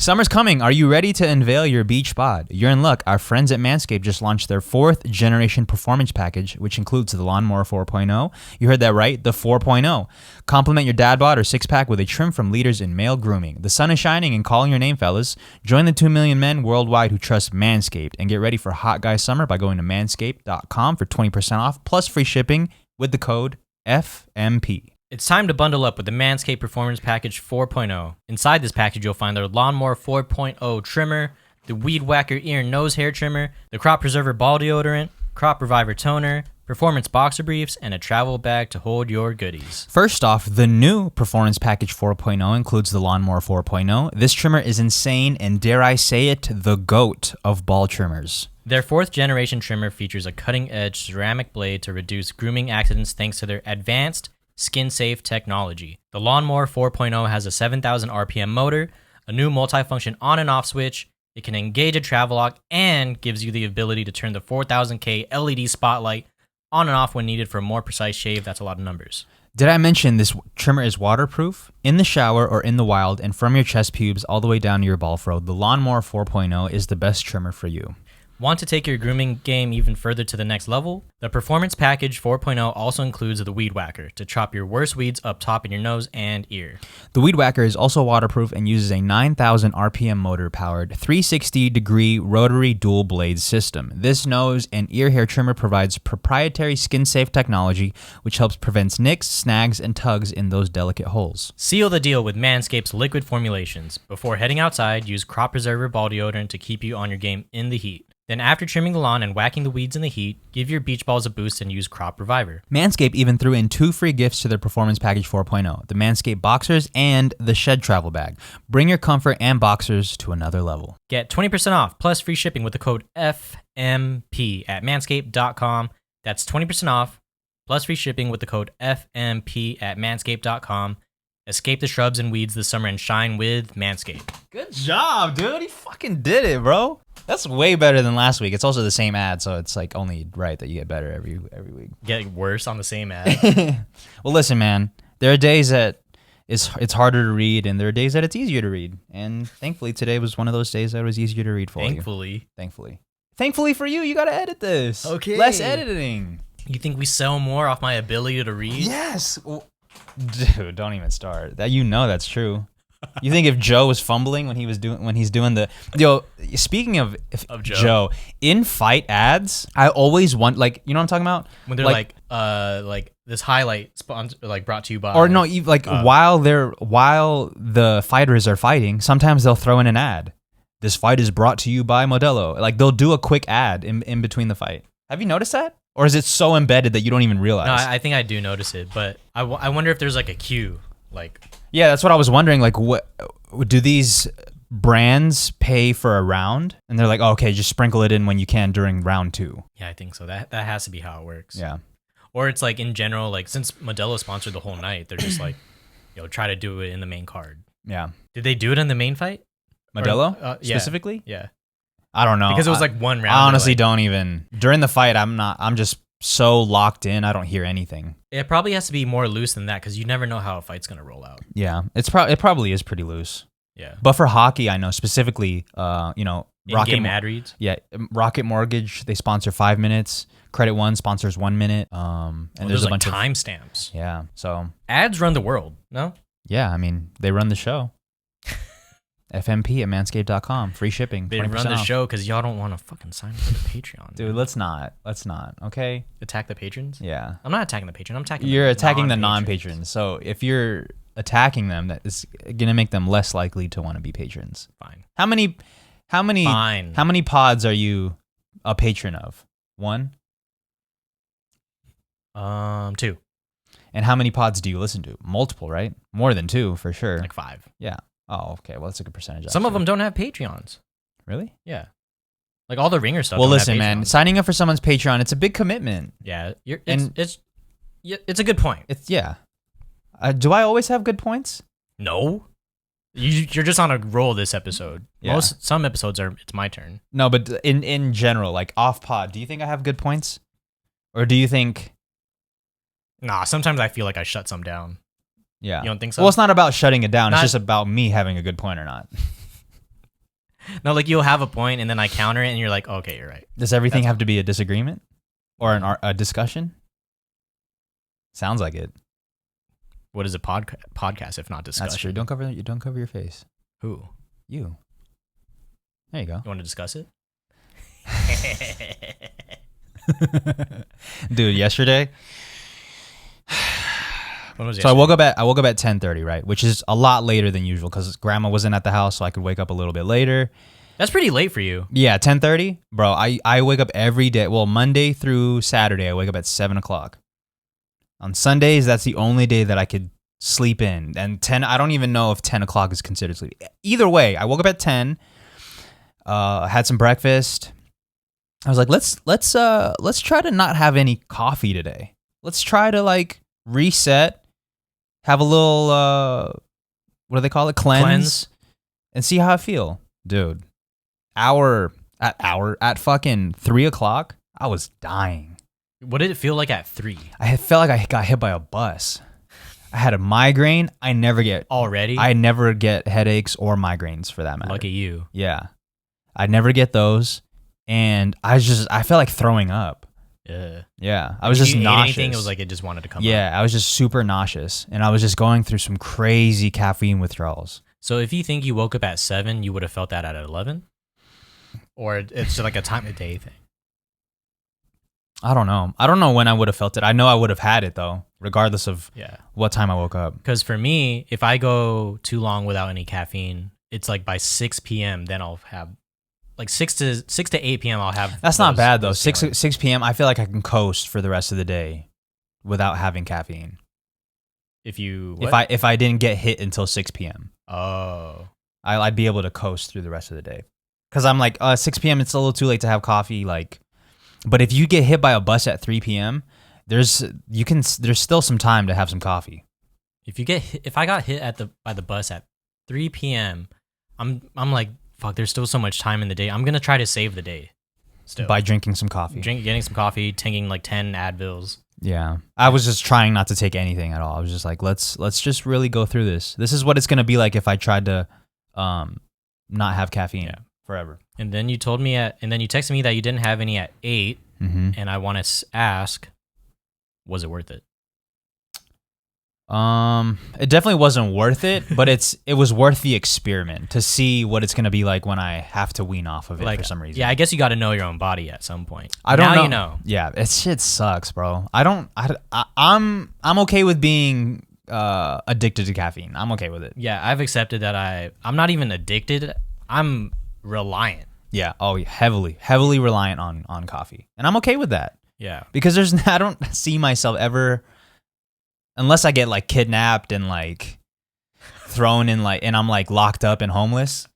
Summer's coming. Are you ready to unveil your beach bod? You're in luck. Our friends at Manscaped just launched their 4th generation performance package, which includes the Lawnmower 4.0. You heard that right, the 4.0. Complement your dad bod or six-pack with a trim from leaders in male grooming. The sun is shining and calling your name, fellas. Join the 2 million men worldwide who trust Manscaped and get ready for hot guy summer by going to manscaped.com for 20% off plus free shipping with the code FMP. It's time to bundle up with the Manscaped Performance Package 4.0. Inside this package, you'll find their Lawnmower 4.0 trimmer, the Weed Whacker ear and nose hair trimmer, the Crop Preserver ball deodorant, Crop Reviver toner, performance boxer briefs, and a travel bag to hold your goodies. First off, the new Performance Package 4.0 includes the Lawnmower 4.0. This trimmer is insane and, dare I say it, the GOAT of ball trimmers. Their 4th generation trimmer features a cutting-edge ceramic blade to reduce grooming accidents thanks to their advanced skin-safe technology. The Lawnmower 4.0 has a 7,000 RPM motor, a new multifunction on and off switch. It can engage a travel lock and gives you the ability to turn the 4000K LED spotlight on and off when needed for a more precise shave. That's a lot of numbers. Did I mention this trimmer is waterproof? In the shower or in the wild and from your chest pubes all the way down to your ball fro, the Lawnmower 4.0 is the best trimmer for you. Want to take your grooming game even further to the next level? The Performance Package 4.0 also includes the Weed Whacker to chop your worst weeds up top in your nose and ear. The Weed Whacker is also waterproof and uses a 9,000 RPM motor-powered 360-degree rotary dual blade system. This nose and ear hair trimmer provides proprietary skin-safe technology which helps prevent nicks, snags, and tugs in those delicate holes. Seal the deal with Manscaped's liquid formulations. Before heading outside, use Crop Preserver ball deodorant to keep you on your game in the heat. Then after trimming the lawn and whacking the weeds in the heat, give your beach balls a boost and use Crop Reviver. Manscaped even threw in 2 free gifts to their Performance Package 4.0, the Manscaped Boxers and the Shed Travel Bag. Bring your comfort and boxers to another level. Get 20% off plus free shipping with the code FMP at manscaped.com. That's 20% off, plus free shipping with the code FMP at manscaped.com. Escape the shrubs and weeds this summer and shine with Manscaped. Good job, dude. He fucking did it, bro. That's way better than last week. It's also the same ad, so it's like only right that you get better every week. Get worse on the same ad. Well, listen, man. There are days that it's harder to read, and there are days that it's easier to read. And thankfully, today was one of those days that was easier to read for you. Thankfully for you, you got to edit this. Okay. Less editing. You think we sell more off my ability to read? Yes. Dude, don't even start. That that's true. You think if Joe was fumbling when he's doing the speaking of Joe in fight ads, I always want, like, you know what I'm talking about? When they're like this highlight brought to you by, or no, while the fighters are fighting, sometimes they'll throw in an ad. This fight is brought to you by Modelo. Like, they'll do a quick ad in between the fight. Have you noticed that? Or is it so embedded that you don't even realize? No, I think I do notice it, but I wonder if there's like a cue. Like, yeah, that's what I was wondering. Like, what do these brands pay for a round? And they're like, oh, okay, just sprinkle it in when you can during round 2. Yeah, I think so. That has to be how it works. Yeah. Or it's like in general, like since Modelo sponsored the whole night, they're just like, try to do it in the main card. Yeah. Did they do it in the main fight? Modelo specifically? Yeah. I don't know. Because it was like one round. I honestly don't even. During the fight, I'm just so locked in, I don't hear anything. It probably has to be more loose than that because you never know how a fight's going to roll out. Yeah, it probably is pretty loose. Yeah. But for hockey, I know specifically, in-game ad reads. Yeah, Rocket Mortgage, they sponsor 5 minutes. Credit One sponsors 1 minute. And there's a bunch of timestamps. Yeah, so ads run the world, no? Yeah, I mean, they run the show. FMP at manscaped.com. Free shipping. They run the show because y'all don't want to fucking sign up for the Patreon. Dude, let's not. Okay? Attack the patrons? Yeah. I'm not attacking the patron. I'm attacking You're attacking the non-patrons. So if you're attacking them, that is going to make them less likely to want to be patrons. Fine. How many pods are you a patron of? 1? 2. And how many pods do you listen to? Multiple, right? More than 2 for sure. Like 5. Yeah. Oh, okay. Well, that's a good percentage. Some of them don't have Patreons. Really? Yeah. Like all the Ringer stuff. Well, listen, man. Signing up for someone's Patreon, it's a big commitment. Yeah. It's a good point. Do I always have good points? No. You're just on a roll this episode. Yeah. Some episodes it's my turn. No, but in general, like off pod, do you think I have good points? Or do you think... Nah, sometimes I feel like I shut some down. Yeah. You don't think so? Well, it's not about shutting it down. It's just about me having a good point or not. No, like you'll have a point and then I counter it and you're like, okay, you're right. Does everything have to be a disagreement? Or a discussion? Sounds like it. What is a podcast if not discussion? That's true. Don't cover your face. Who? You. There you go. You want to discuss it? Dude, yesterday... So I woke up at 10:30, right? Which is a lot later than usual because grandma wasn't at the house, so I could wake up a little bit later. That's pretty late for you. Yeah, 10:30, bro. I wake up every day. Well, Monday through Saturday, I wake up at 7:00. On Sundays, that's the only day that I could sleep in. And 10, I don't even know if 10:00 is considered sleep. Either way, I woke up at 10. Had some breakfast. I was like, let's try to not have any coffee today. Let's try to reset. Have a little, what do they call it? Cleanse. And see how I feel. Dude, at fucking 3:00, I was dying. What did it feel like at 3? I felt like I got hit by a bus. I had a migraine. I never get headaches or migraines for that matter. Lucky you. Yeah. I never get those. And I felt like throwing up. Yeah. I was just nauseous. Anything, it was like it just wanted to come out. I was just super nauseous. And I was just going through some crazy caffeine withdrawals. So if you think you woke up at 7, you would have felt that at 11? Or it's just like a time of day thing? I don't know. I don't know when I would have felt it. I know I would have had it, though, regardless of what time I woke up. Because for me, if I go too long without any caffeine, it's like by 6 p.m., then I'll have... Like 6 to 8 p.m. I'll have... That's not bad, though. 6 p.m., I feel like I can coast for the rest of the day without having caffeine. If I didn't get hit until 6 p.m. Oh. I'd be able to coast through the rest of the day. Because I'm like, 6 p.m., it's a little too late to have coffee. Like, But if you get hit by a bus at 3 p.m., there's still some time to have some coffee. If I got hit by the bus at 3 p.m., I'm like, fuck, there's still so much time in the day. I'm gonna try to save the day. Still. By drinking some coffee. Getting some coffee, taking like 10 Advils. Yeah. I was just trying not to take anything at all. I was just like, let's just really go through this. This is what it's going to be like if I tried to not have caffeine forever. And then you texted me that you didn't have any at 8, and I want to ask, was it worth it? It definitely wasn't worth it, but it was worth the experiment to see what it's gonna be like when I have to wean off of it for some reason. Yeah, I guess you got to know your own body at some point. I don't know. You know. Yeah, shit sucks, bro. I'm okay with being addicted to caffeine. I'm okay with it. Yeah, I've accepted that I'm not even addicted. I'm reliant. Yeah. Oh, heavily reliant on coffee, and I'm okay with that. Yeah, because I don't see myself ever. Unless I get like kidnapped and like thrown in and I'm like locked up and homeless,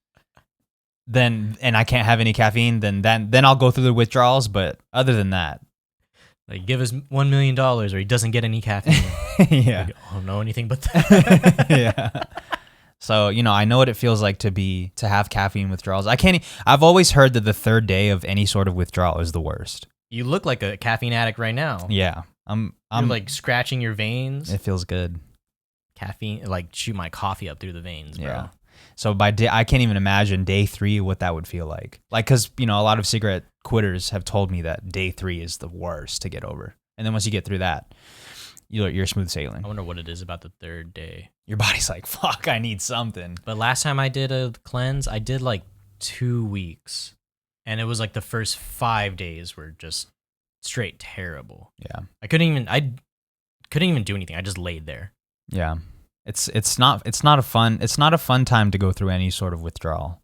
and I can't have any caffeine, then I'll go through the withdrawals. But other than that, like give us $1 million or he doesn't get any caffeine. Yeah, like, I don't know anything but that. Yeah. So I know what it feels like to have caffeine withdrawals. I've always heard that the third day of any sort of withdrawal is the worst. You look like a caffeine addict right now. Yeah. I'm like scratching your veins. It feels good. Caffeine, like shoot my coffee up through the veins, bro. Yeah. So I can't even imagine day 3 what that would feel like. Like, cause a lot of cigarette quitters have told me that day 3 is the worst to get over, and then once you get through that, you're smooth sailing. I wonder what it is about the third day. Your body's like, fuck, I need something. But last time I did a cleanse, I did like 2 weeks, and it was like the first 5 days were just straight terrible. Yeah. I couldn't even do anything. I just laid there. Yeah. It's not a fun time to go through any sort of withdrawal.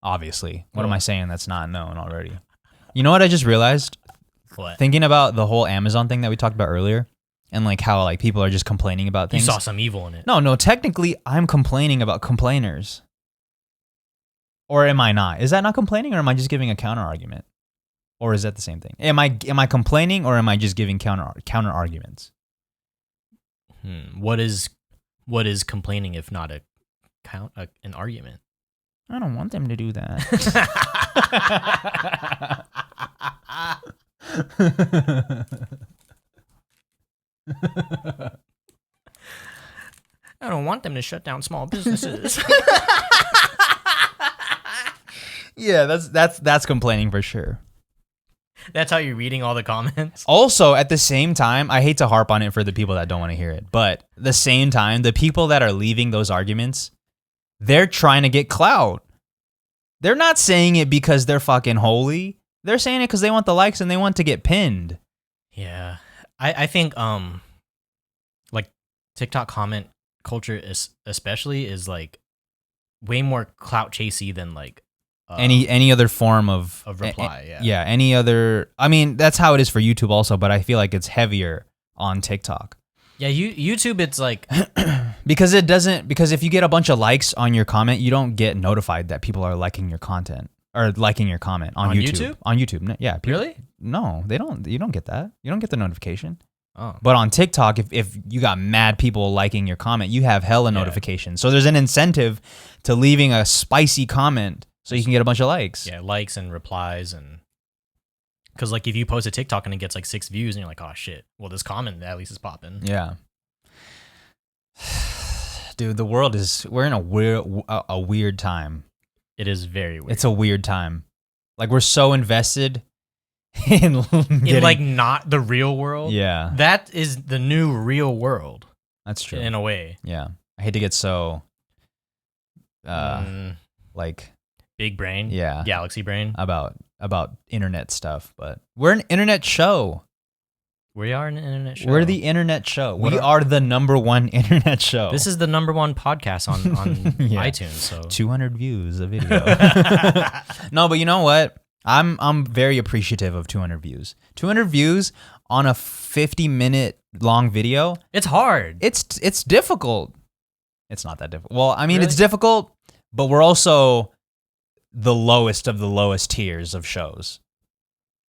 Obviously. What am I saying that's not known already? You know what I just realized? What? Thinking about the whole Amazon thing that we talked about earlier, and like how like people are just complaining about things. You saw some evil in it. No, technically I'm complaining about complainers. Or am I not? Is that not complaining, or am I just giving a counter argument? Or is that the same thing? Am I complaining, or am I just giving counter arguments? What is complaining if not an argument? I don't want them to do that. I don't want them to shut down small businesses. Yeah, that's complaining for sure. That's how you're reading all the comments. Also, at the same time, I hate to harp on it for the people that don't want to hear it, but at the same time, the people that are leaving those arguments, they're trying to get clout. They're not saying it because they're fucking holy. They're saying it because they want the likes and they want to get pinned. Yeah. I think like TikTok comment culture especially is like way more clout chasey than like any other form of reply. Yeah, any other. I mean, that's how it is for YouTube also, but I feel like it's heavier on TikTok. Yeah, YouTube, it's like because if you get a bunch of likes on your comment, you don't get notified that people are liking your content or liking your comment on YouTube. On YouTube, yeah. Really? No, they don't. You don't get that. You don't get the notification. Oh. But on TikTok, if you got mad people liking your comment, you have hella notifications. So there's an incentive to leaving a spicy comment so you can get a bunch of likes. Yeah, likes and replies and. Because, like, if you post a TikTok and it gets, like, 6 views and you're like, oh, shit. Well, this comment at least is popping. Yeah. Dude, the world is... We're in a weird time. It is very weird. It's a weird time. Like, we're so invested in getting... like, not the real world. Yeah. That is the new real world. That's true. In a way. Yeah. I hate to get so... like... Big brain. Yeah. Galaxy brain. About internet stuff, but we're an internet show. We are an internet show. We're the internet show. We are the #1 internet show. This is the #1 podcast on iTunes. So 200 views a video. No, but you know what? I'm very appreciative of 200 views. 200 views on a 50-minute long video. It's hard. It's difficult. It's not that difficult. Well, I mean, Really? It's difficult, but we're also the lowest of the lowest tiers of shows.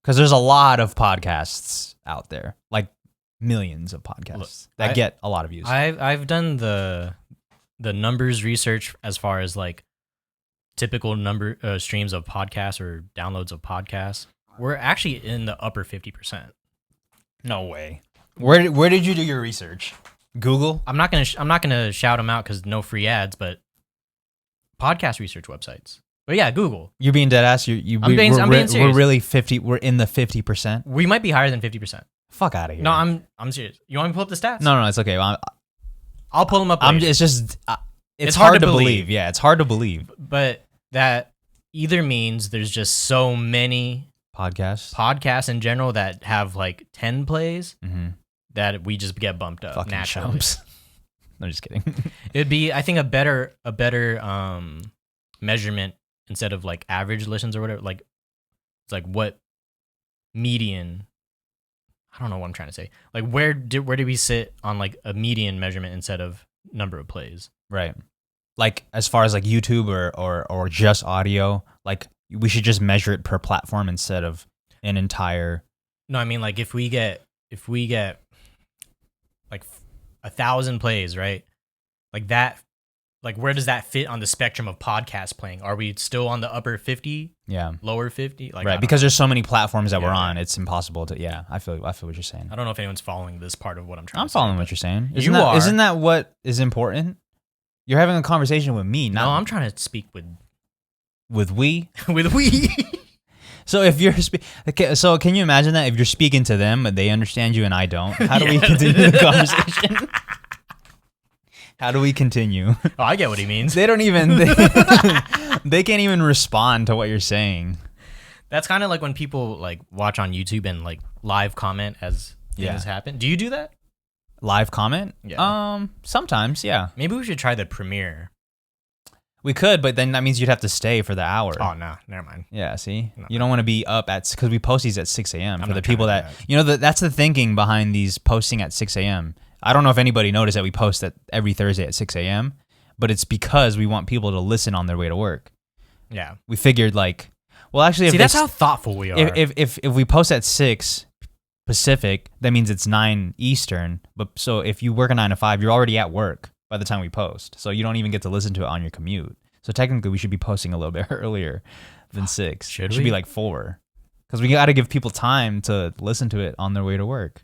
Because there's a lot of podcasts out there, like millions of podcasts that get a lot of views. I've done the numbers research as far as like typical number streams of podcasts or downloads of podcasts. We're actually in the upper 50%. No way. Where did you do your research? Google? I'm not gonna shout them out because no free ads, but podcast research websites. But yeah, Google. You're being dead ass. I'm being serious. We're really 50. We're in the 50%. We might be higher than 50%. Fuck out of here. No, I'm serious. You want me to pull up the stats? No, it's okay. I'll pull them up later. It's just it's hard to believe. Yeah, it's hard to believe. But that either means there's just so many podcasts in general that have like 10 plays that we just get bumped up fucking naturally. Chumps. No, just kidding. It'd be, I think, a better measurement instead of like average listens or whatever. Like it's like what median. I don't know what I'm trying to say. Like where do we sit on like a median measurement instead of number of plays? Right. Like as far as like YouTube or just audio, like we should just measure it per platform instead of an entire. No, I mean like if we get like 1,000 plays, right? Like that, like where does that fit on the spectrum of podcasts playing? Are we still on the upper 50? Yeah. Lower 50? Like, right, because there's so many platforms that we're on, it's impossible to. Yeah, I feel what you're saying. I don't know if anyone's following this part of what I'm trying to say. I'm following what you're saying. Isn't that what is important? You're having a conversation with me. No, I'm trying to speak with we. with we. So if you're so can you imagine that if you're speaking to them but they understand you and I don't? How do we continue the conversation? How do we continue? Oh, I get what he means. They don't even they can't even respond to what you're saying. That's kind of like when people like watch on YouTube and like live comment as things happen. Do you do that? Live comment? Yeah. Sometimes, yeah. Maybe we should try the premiere. We could, but then that means you'd have to stay for the hour. Oh, no. Never mind. Yeah, see? No. You don't want to be up because we post these at 6 a.m. for the people that, that's the thinking behind these posting at 6 a.m. I don't know if anybody noticed that we post that every Thursday at 6 a.m., but it's because we want people to listen on their way to work. Yeah. We figured actually, see, that's how thoughtful we are. If we post at 6 Pacific, that means it's 9 Eastern. But so if you work a 9 to 5, you're already at work by the time we post. So you don't even get to listen to it on your commute. So technically, we should be posting a little bit earlier than 6. Should it we? should be like 4. Because we got to give people time to listen to it on their way to work.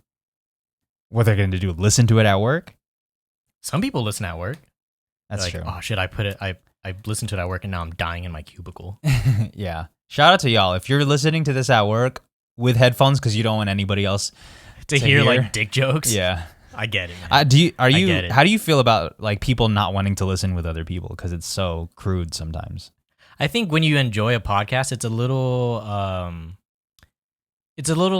What they're going to do, listen to it at work? Some people listen at work. That's like, true. Oh, shit, I listened to it at work and now I'm dying in my cubicle. Yeah. Shout out to y'all. If you're listening to this at work with headphones because you don't want anybody else to hear like dick jokes. Yeah. I get it, man. How do you feel about like people not wanting to listen with other people because it's so crude sometimes? I think when you enjoy a podcast, it's a little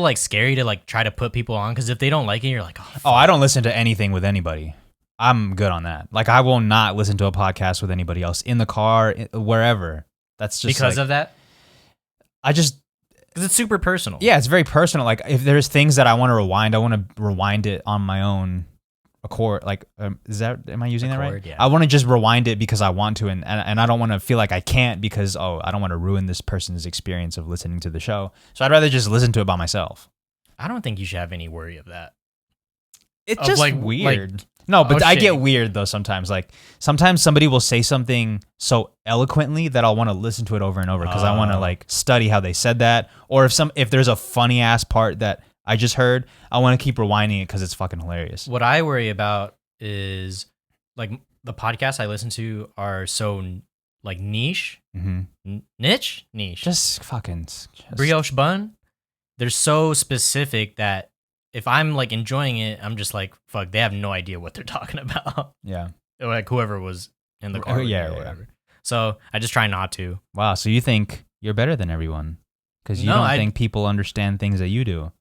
like scary to like try to put people on because if they don't like it, you're like, oh, I don't listen to anything with anybody. I'm good on that. Like I will not listen to a podcast with anybody else in the car, wherever. That's just because of that. Because it's super personal. Yeah, it's very personal. Like if there's things that I want to rewind, I want to rewind it on my own accord. Like, am I using that right? Yeah. I want to just rewind it because I want to, and I don't want to feel like I can't because I don't want to ruin this person's experience of listening to the show. So I'd rather just listen to it by myself. I don't think you should have any worry of that. It's just like weird. No, but I get weird though sometimes. Like sometimes somebody will say something so eloquently that I'll want to listen to it over and over because I want to like study how they said that. Or if there's a funny ass part that I just heard, I want to keep rewinding it because it's fucking hilarious. What I worry about is like the podcasts I listen to are so like niche, niche, just brioche bun. They're so specific that if I'm like enjoying it, I'm just like, fuck, they have no idea what they're talking about. Yeah. Or like whoever was in the car or whatever. So I just try not to. Wow. So you think you're better than everyone because you don't think people understand things that you do.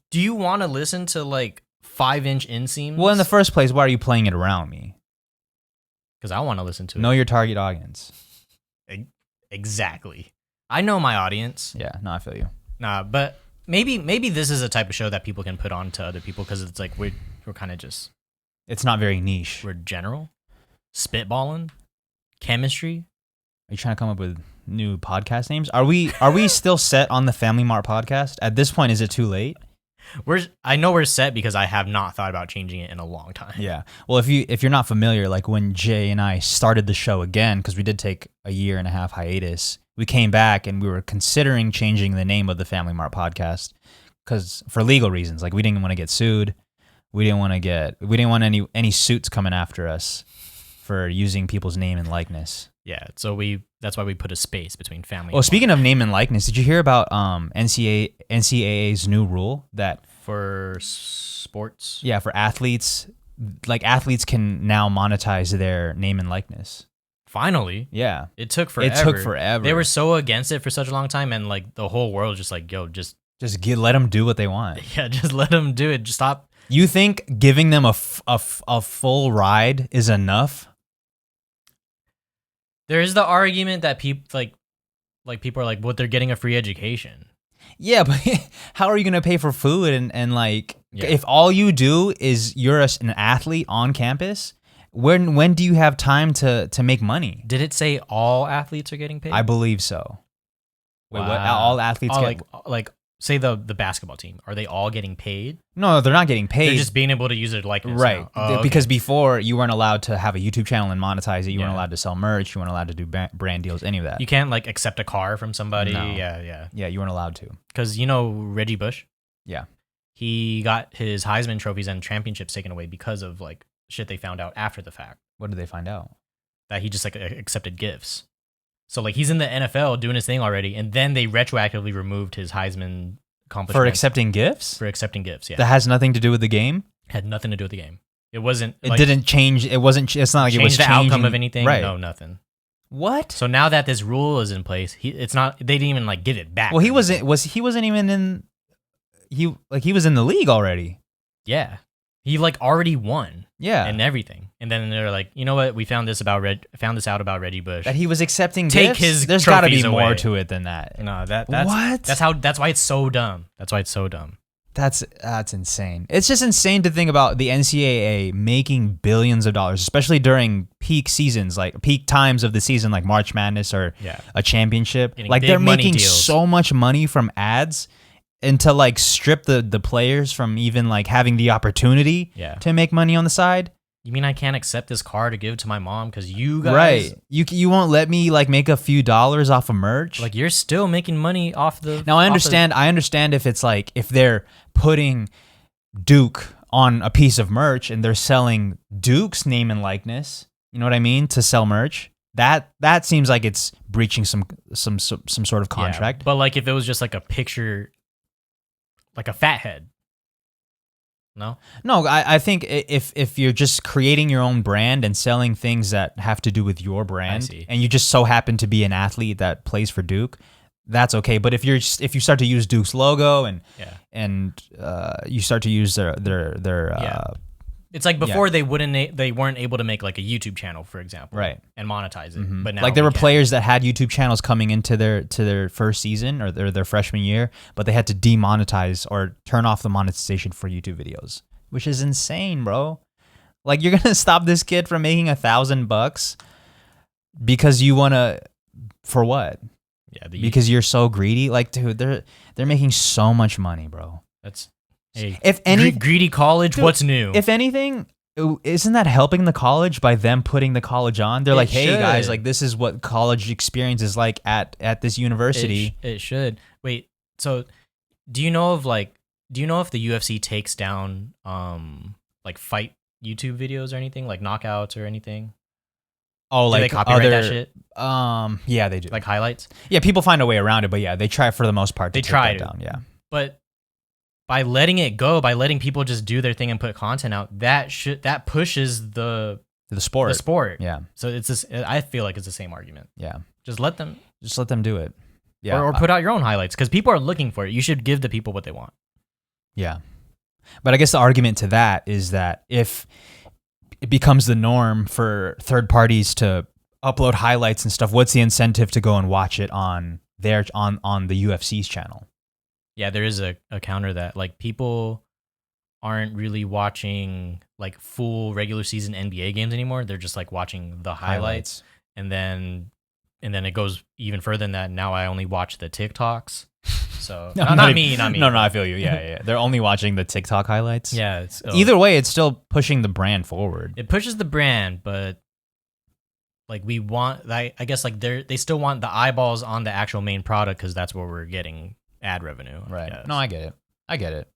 Do you want to listen to like 5-inch inseams? Well, in the first place, why are you playing it around me? Because I want to listen to it. Know your target audience. Exactly. I know my audience. Yeah. No, I feel you. Nah, but maybe this is a type of show that people can put on to other people because it's like we're kind of just. It's not very niche. We're general, spitballing, chemistry. Are you trying to come up with new podcast names. Are we still set on the Family Mart podcast? At this point, is it too late? I know we're set because I have not thought about changing it in a long time. Yeah. Well, if you're not familiar, like when Jay and I started the show again, because we did take a 1.5 year hiatus, we came back and we were considering changing the name of the Family Mart podcast because for legal reasons, like we didn't want to get sued. We didn't want any suits coming after us for using people's name and likeness. Yeah, so that's why we put a space between family. Well, speaking of name and likeness, did you hear about NCAA's new rule that for sports? Yeah, for athletes, like athletes can now monetize their name and likeness. Finally. Yeah. It took forever. They were so against it for such a long time, and like the whole world just like, yo, just let them do what they want. Yeah, just let them do it. Just stop. You think giving them a full ride is enough? There is the argument that people like people are like, what, they're getting a free education. Yeah, but how are you going to pay for food and like if all you do is you're an athlete on campus, when do you have time to make money? Did it say all athletes are getting paid? I believe so. Wait, wow. What? All athletes get like say the basketball team, are they all getting paid? No, they're not getting paid. They're just being able to use their likeness. Right. Oh, because before you weren't allowed to have a YouTube channel and monetize it. You weren't allowed to sell merch. You weren't allowed to do brand deals, any of that. You can't like accept a car from somebody. No. Yeah, you weren't allowed to. Because you know Reggie Bush? Yeah. He got his Heisman trophies and championships taken away because of like shit they found out after the fact. What did they find out? That he just like accepted gifts. So like he's in the NFL doing his thing already, and then they retroactively removed his Heisman accomplishment for accepting gifts. Yeah, that has nothing to do with the game. Had nothing to do with the game. It wasn't. It didn't change. It wasn't. It's not like it was the changing outcome of anything. Right. No, nothing. What? So now that this rule is in place, it's not. They didn't even like give it back. Well, he wasn't even in. He was in the league already. Yeah, he like already won. Yeah, and everything. And then they're like, you know what? We found this out about Reggie Bush. That he was accepting Take gifts? There's got to be away. more to it than that. No, that's what? That's why it's so dumb. That's why it's so dumb. That's insane. It's just insane to think about the NCAA making billions of dollars, especially during peak seasons, like peak times of the season, like March Madness or a championship. Getting like they're making deals. so much money from ads, and to like strip the players from even like having the opportunity to make money on the side. You mean I can't accept this car to give to my mom because you guys... Right. You won't let me like make a few dollars off of merch? Like you're still making money off the... Now I understand if it's like, if they're putting Duke on a piece of merch and they're selling Duke's name and likeness, you know what I mean, to sell merch, that seems like it's breaching some sort of contract. But like if it was just like a picture, like a fat head. No, I think if you're just creating your own brand and selling things that have to do with your brand, and you just so happen to be an athlete that plays for Duke, that's okay. But if you start to use Duke's logo and you start to use their it's like before they weren't able to make like a YouTube channel, for example, right, and monetize it. Mm-hmm. But now like there were players that had YouTube channels coming into their first season or their freshman year, but they had to demonetize or turn off the monetization for YouTube videos, which is insane, bro. Like you're gonna stop this kid from making $1,000 because you wanna, for what? Yeah, because you're so greedy. Like, dude, they're making so much money, bro. That's. Hey, if any greedy college, dude, what's new? If anything, isn't that helping the college by them putting the college on? They're like, hey guys, like this is what college experience is like at this university. It should. Wait, so do you know if the UFC takes down like fight YouTube videos or anything, like knockouts or anything? Oh, like they copyright that shit? Yeah, they do. Like highlights? Yeah, people find a way around it, but yeah, they try for the most part to take that down. Yeah. But by letting it go, by letting people just do their thing and put content out, that pushes the sport. The sport. Yeah. So it's this. I feel like it's the same argument. Yeah. Just let them do it. Yeah. Or put out your own highlights because people are looking for it. You should give the people what they want. Yeah. But I guess the argument to that is that if it becomes the norm for third parties to upload highlights and stuff, what's the incentive to go and watch it on the UFC's channel? Yeah, there is a counter that like people aren't really watching like full regular season NBA games anymore. They're just like watching the highlights. And then and then it goes even further than that. Now I only watch the TikToks. So not me. No, I feel you. Yeah. They're only watching the TikTok highlights. Yeah. Either way, it's still pushing the brand forward. It pushes the brand, but like we want, I guess like they still want the eyeballs on the actual main product because that's where we're getting ad revenue. Right. No, I get it.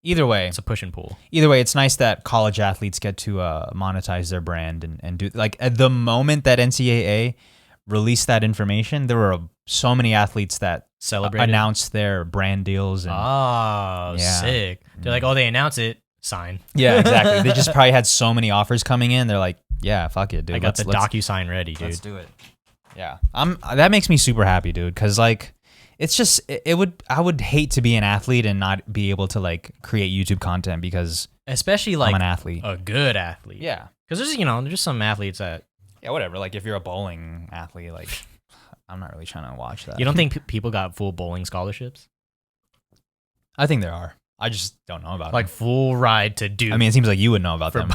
Either way, it's a push and pull. Either way, it's nice that college athletes get to monetize their brand and do, like, at the moment that NCAA released that information, there were so many athletes that announced their brand deals. And, sick. They're like, they announce it, sign. Yeah, exactly. They just probably had so many offers coming in. They're like, yeah, fuck it, dude. I got the DocuSign ready, dude. Let's do it. Yeah, that makes me super happy, dude, because like, it's just I would hate to be an athlete and not be able to like create YouTube content because especially like I'm an athlete, a good athlete. Yeah, because there's some athletes that whatever. Like if you're a bowling athlete, like I'm not really trying to watch that. You don't think people got full bowling scholarships? I think there are. I just don't know about like them. Full ride to Duke. I mean, it seems like you would know about them.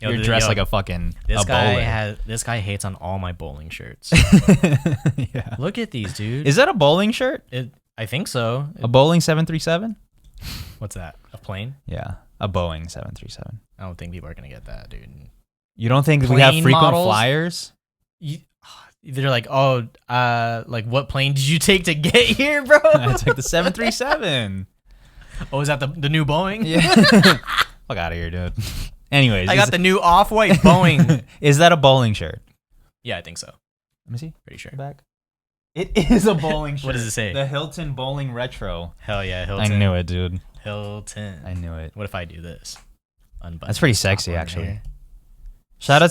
You're dressed like a fucking this guy hates on all my bowling shirts. Yeah. Look at these, dude. Is that a bowling shirt? I think so. A Boeing 737? What's that? A plane? Yeah, a Boeing 737. I don't think people are gonna get that, dude. You don't think we have frequent models? Flyers? They're like, like what plane did you take to get here, bro? I took the 737. Oh, is that the new Boeing? Yeah. Fuck out of here, dude. Anyways, I got the new off-white Boeing. Is that a bowling shirt? Yeah, I think so. Let me see. Pretty sure. Back. It is a bowling shirt. What does it say? The Hilton Bowling Retro. Hell yeah, Hilton. I knew it, dude. Hilton. I knew it. What if I do this? Unbutton. That's pretty sexy, actually. Shout out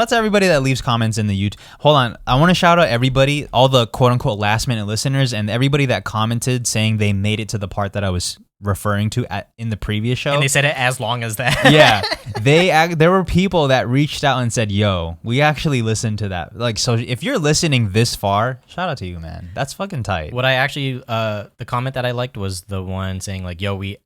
to everybody that leaves comments in the YouTube. Hold on, I want to shout out everybody, all the quote unquote last minute listeners, and everybody that commented saying they made it to the part that I was referring to in the previous show. And they said it as long as that. Yeah, there were people that reached out and said, "Yo, we actually listened to that." Like, so if you're listening this far, shout out to you, man. That's fucking tight. What I actually, the comment that I liked was the one saying like, "Yo, we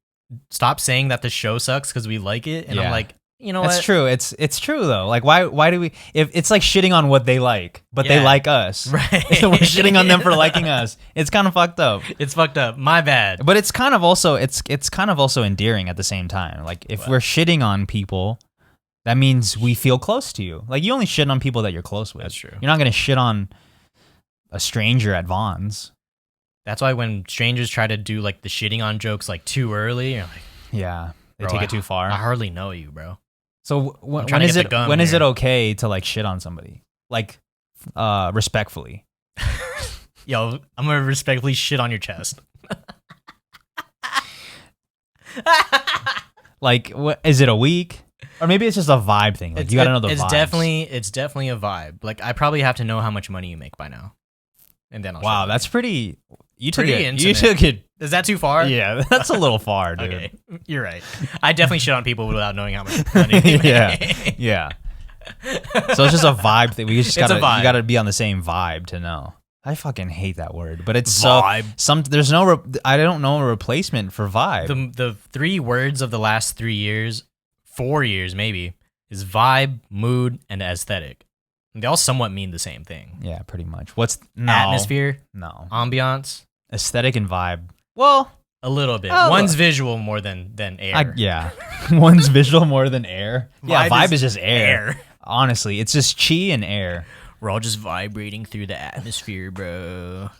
stop saying that the show sucks because we like it," and I'm like. You know, that's true. It's true though. Like, why do we? If it's like shitting on what they like, but they like us, right? So we're shitting on them for liking us. It's kind of fucked up. It's fucked up. My bad. But it's kind of also endearing at the same time. Like if we're shitting on people, that means we feel close to you. Like you only shit on people that you're close with. That's true. You're not gonna shit on a stranger at Vaughn's. That's why when strangers try to do like the shitting on jokes like too early, you're like, yeah, they take it too far. I hardly know you, bro. So when is it okay to like shit on somebody? Like respectfully. Yo, I'm gonna respectfully shit on your chest. Like, what is it, a week? Or maybe it's just a vibe thing. Like you gotta know the vibes. It's definitely a vibe. Like I probably have to know how much money you make by now. And then I'll that's pretty took intimate. You took it. Is that too far? Yeah, that's a little far, dude. Okay, you're right. I definitely shit on people without knowing how much money. Yeah. So it's just a vibe thing. You gotta be on the same vibe to know. I fucking hate that word, but it's vibe. There's no. I don't know a replacement for vibe. The 3 words of the last 3 years, 4 years maybe, is vibe, mood, and aesthetic. They all somewhat mean the same thing. Yeah, pretty much. Atmosphere? No. Ambiance? Aesthetic and vibe. Well, a little bit. One's visual more than air. Yeah. One's visual more than air. Yeah, vibe is just air. Air. Honestly, it's just chi and air. We're all just vibrating through the atmosphere, bro.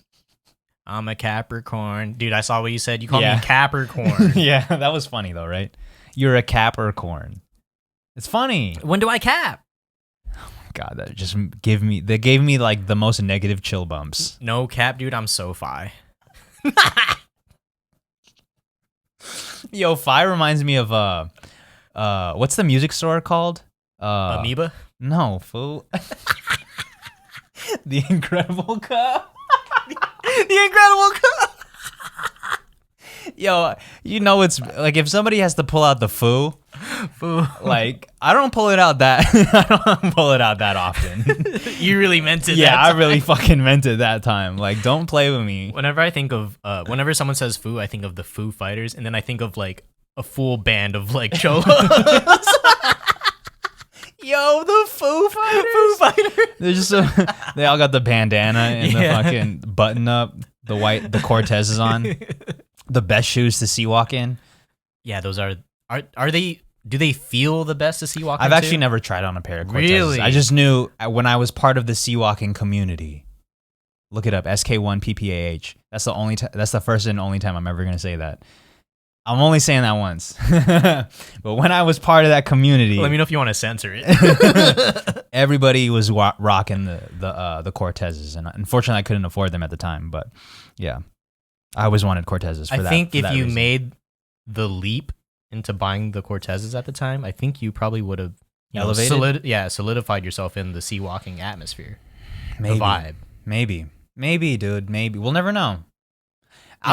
I'm a Capricorn. Dude, I saw what you said. You called me Capricorn. Yeah, that was funny though, right? You're a Capricorn. It's funny. When do I cap? God, that just gave me like the most negative chill bumps. No cap, dude. I'm so fi. Yo, fi reminds me of what's the music store called? Amoeba? No, fool. The Incredible Cup. The Incredible Cup. Yo, you know it's like if somebody has to pull out the foo, like I don't pull it out that often. You really meant it. Yeah, I really fucking meant it that time. Like, don't play with me. Whenever I think of whenever someone says foo, I think of the Foo Fighters, and then I think of like a full band of like cholos. Yo, the Foo Fighters. They're just they all got the bandana and the fucking button up, the Cortezes on. The best shoes to sea walk in. Yeah, those are they? Do they feel the best to sea walk in? I've actually never tried on a pair of Cortezes. Really? I just knew when I was part of the sea walking community. Look it up, SK1 PPAH. That's the only. That's the first and only time I'm ever gonna say that. I'm only saying that once. But when I was part of that community, let me know if you want to censor it. Everybody was rocking the Cortezes, and unfortunately, I couldn't afford them at the time. But yeah, I always wanted Cortezes. I think if you made the leap into buying the Cortezes at the time, I think you probably would have elevated. Solidified yourself in the sea walking atmosphere. Maybe. The vibe. Maybe, dude. Maybe we'll never know.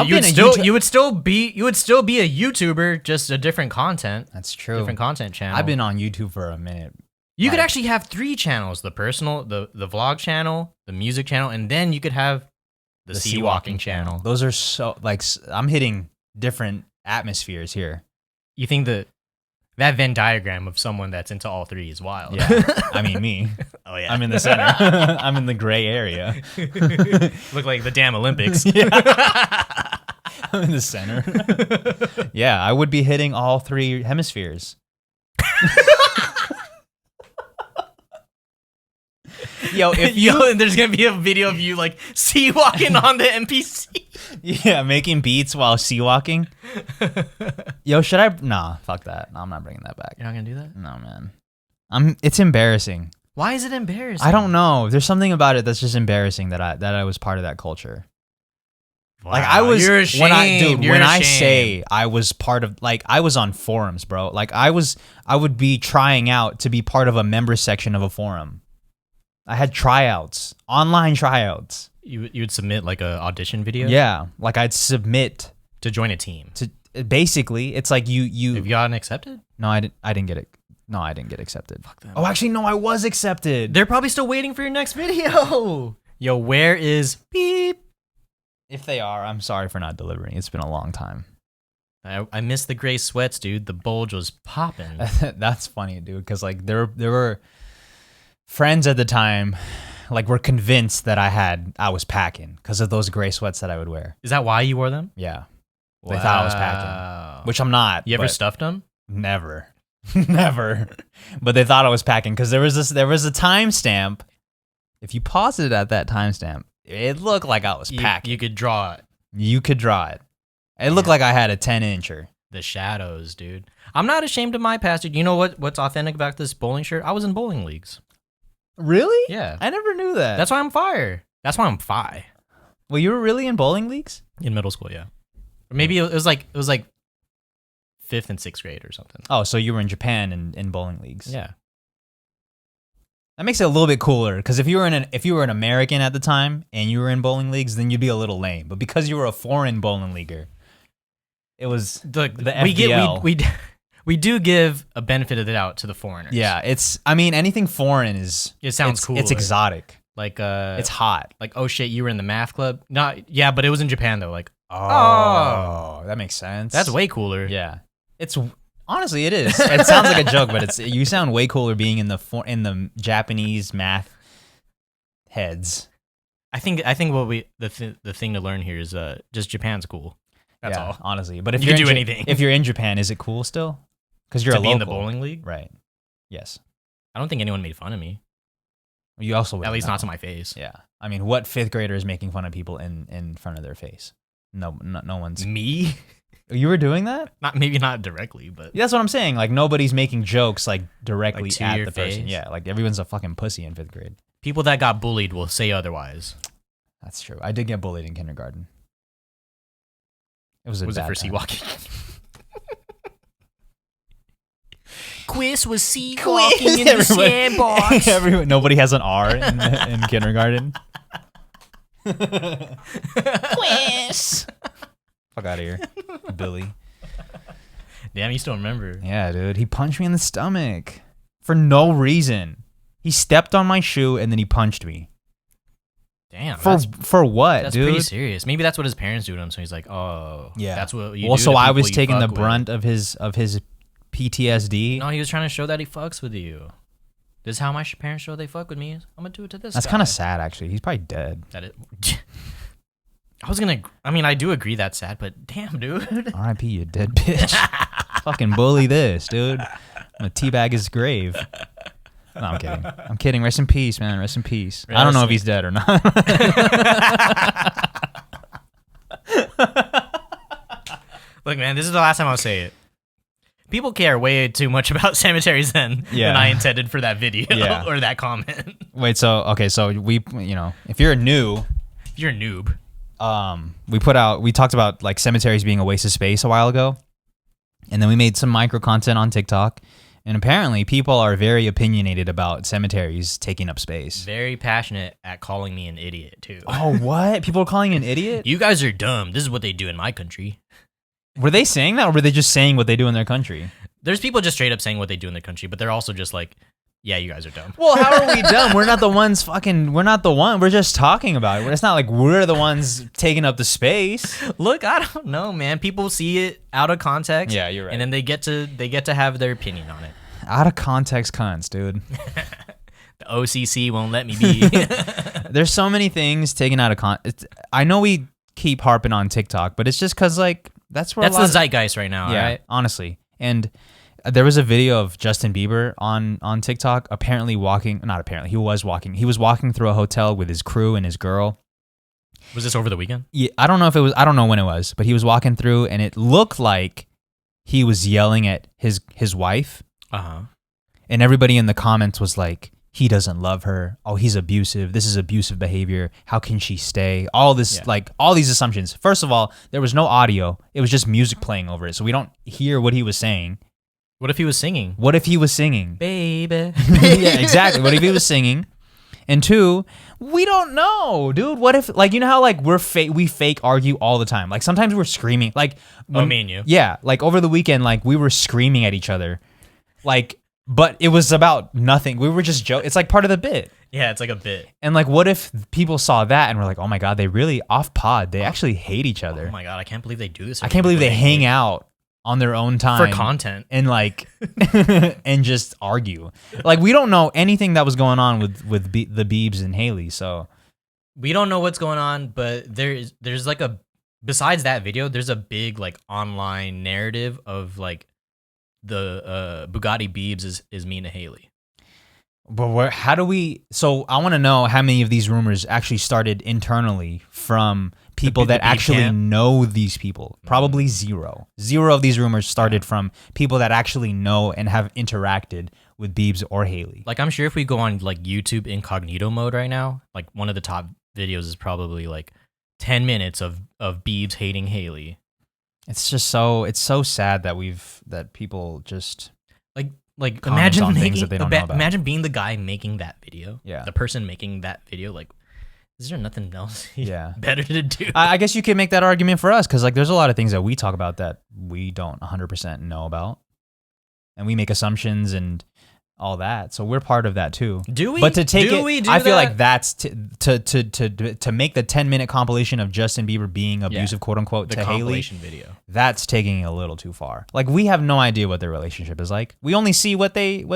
You would still be a YouTuber, just a different content. That's true. Different content channel. I've been on YouTube for a minute. You could actually have 3 channels: the personal, the vlog channel, the music channel, and then you could have the sea walking channel. Those are so I'm hitting different atmospheres here. You think that Venn diagram of someone that's into all 3 is wild? Yeah, I mean me. Oh yeah, I'm in the center. I'm in the gray area. Look like the damn Olympics. Yeah. I'm in the center. Yeah, I would be hitting all 3 hemispheres. Yo, and there's gonna be a video of you like sea walking on the NPC. Yeah, making beats while sea walking. Yo, should I? Nah, fuck that. No, I'm not bringing that back. You're not gonna do that? No, man. It's embarrassing. Why is it embarrassing? I don't know. There's something about it that's just embarrassing that I was part of that culture. Wow, like I was you're ashamed. when I say I was part of, like, I was on forums, bro. Like I would be trying out to be part of a member section of a forum. I had tryouts, online tryouts. You would submit like a audition video? Yeah, like I'd submit to join a team. To basically, it's like you Have you gotten accepted? No, I didn't get it. No, I didn't get accepted. Fuck them. Oh, actually no, I was accepted. They're probably still waiting for your next video. Yo, where is beep? If they are, I'm sorry for not delivering. It's been a long time. I missed the gray sweats, dude. The bulge was popping. That's funny, dude, because like there were friends at the time, like, were convinced that I was packing because of those gray sweats that I would wear. Is that why you wore them? Yeah. They thought I was packing, which I'm not. You ever stuffed them? Never. Never. But they thought I was packing because there was a timestamp. If you paused it at that timestamp, it looked like I was packing. You could draw it. You could draw it. It looked like I had a 10-incher. The shadows, dude. I'm not ashamed of my past, dude. You know what's authentic about this bowling shirt? I was in bowling leagues. Really? Yeah. I never knew that. That's why I'm fire. That's why I'm fi. Well, you were really in bowling leagues? In middle school, yeah. Or maybe it was like 5th and 6th grade or something. Oh, so you were in Japan in bowling leagues. Yeah. That makes it a little bit cooler, because if you were an American at the time and you were in bowling leagues, then you'd be a little lame. But because you were a foreign bowling leaguer, it was the FDL. We do give a benefit of the doubt to the foreigners. Yeah, anything foreign it sounds cool. It's exotic. Like it's hot. Like, oh shit, you were in the math club? But it was in Japan though. Like, oh, that makes sense. That's way cooler. Yeah. Honestly, it is. It sounds like a joke, but you sound way cooler being in the Japanese math heads. I think the thing to learn here is just Japan's cool. That's all. Honestly, but if you can do anything, if you're in Japan, is it cool still? Because you're to a be local. in the bowling league, right? Yes. I don't think anyone made fun of me. You also at least not to my face. Yeah. I mean, what 5th grader is making fun of people in front of their face? No one's. Me? You were doing that? Maybe not directly, but that's what I'm saying. Like, nobody's making jokes like directly to at your the face. person. Yeah, like everyone's a fucking pussy in 5th grade. People that got bullied will say otherwise. That's true. I did get bullied in kindergarten. It was it for sea walking? Quiz was sea walking in the sandbox. Nobody has an R in kindergarten. Quiz. Fuck out of here, Billy. Damn, you still remember? Yeah, dude. He punched me in the stomach for no reason. He stepped on my shoe and then he punched me. Damn. For what, that's dude? Pretty serious. Maybe that's what his parents do to him. So he's like, oh, yeah, that's what you do. Well, so I was you taking the brunt of his PTSD. No, he was trying to show that he fucks with you. This is how my parents show they fuck with me. I'm gonna do it to this. That's kind of sad, actually. He's probably dead. That is. I do agree that's sad, but damn, dude. R.I.P. you dead bitch. Fucking bully this, dude. I'm gonna teabag his grave. No, I'm kidding. I'm kidding. Rest in peace, man. Rest in peace. I don't know if he's dead or not. Look, man, this is the last time I'll say it. People care way too much about cemeteries than I intended for that video or that comment. Wait, so we, if you're a noob, we talked about like cemeteries being a waste of space a while ago, and then we made some micro content on TikTok, and apparently people are very opinionated about cemeteries taking up space. Very passionate at calling me an idiot too. Oh, what? People are calling you an idiot? You guys are dumb. This is what they do in my country. Were they saying that, or were they just saying what they do in their country? There's people just straight up saying what they do in their country, but they're also just like, yeah, you guys are dumb. Well, how are we dumb? We're not the ones we're just talking about it. It's not like we're the ones taking up the space. Look, I don't know, man. People see it out of context. Yeah, you're right. And then they get to have their opinion on it. Out of context cunts, dude. The OCC won't let me be. There's so many things taken out of context. I know we keep harping on TikTok, but it's just because like that's the zeitgeist right now. Yeah, right? Honestly. And there was a video of Justin Bieber on TikTok. He was walking through a hotel with his crew and his girl. Was this over the weekend? Yeah, I don't know when it was, but he was walking through and it looked like he was yelling at his wife. Uh-huh. And everybody in the comments was like, he doesn't love her. Oh, he's abusive. This is abusive behavior. How can she stay? All this, all these assumptions. First of all, there was no audio. It was just music playing over it. So we don't hear what he was saying. What if he was singing? Baby. Yeah, exactly. What if he was singing? And two, we don't know, dude. What if, like, you know how, like, we fake argue all the time? Like, sometimes we're screaming. Like, me and you. Yeah. Like, over the weekend, like, we were screaming at each other. Like, but it was about nothing. We were just joking. It's like part of the bit. Yeah, it's like a bit. And like, what if people saw that and were like, oh my God, they really off pod. They actually hate each other. Oh my God, I can't believe they do this. I can't believe they hang out on their own time. For content. And like, and just argue. Like, we don't know anything that was going on with the Biebs and Haley. So we don't know what's going on, but there's like besides that video, there's a big like online narrative of like, the Bugatti Biebs is mean to Haley. But so I want to know how many of these rumors actually started internally from people that actually know these people. Probably zero. Zero of these rumors started from people that actually know and have interacted with Biebs or Haley. Like, I'm sure if we go on like YouTube incognito mode right now, like one of the top videos is probably like 10 minutes of Biebs hating Haley. It's just so sad that people just like imagine being the guy making that video. Yeah. The person making that video. Like, is there nothing else better to do? I guess you could make that argument for us because like there's a lot of things that we talk about that we don't 100% know about, and we make assumptions and all that. So we're part of that too. Do we? But to take I feel like that's to make the 10-minute compilation of Justin Bieber being abusive, quote unquote, to Haley. Video. That's taking it a little too far. Like, we have no idea what their relationship is like. We only see what they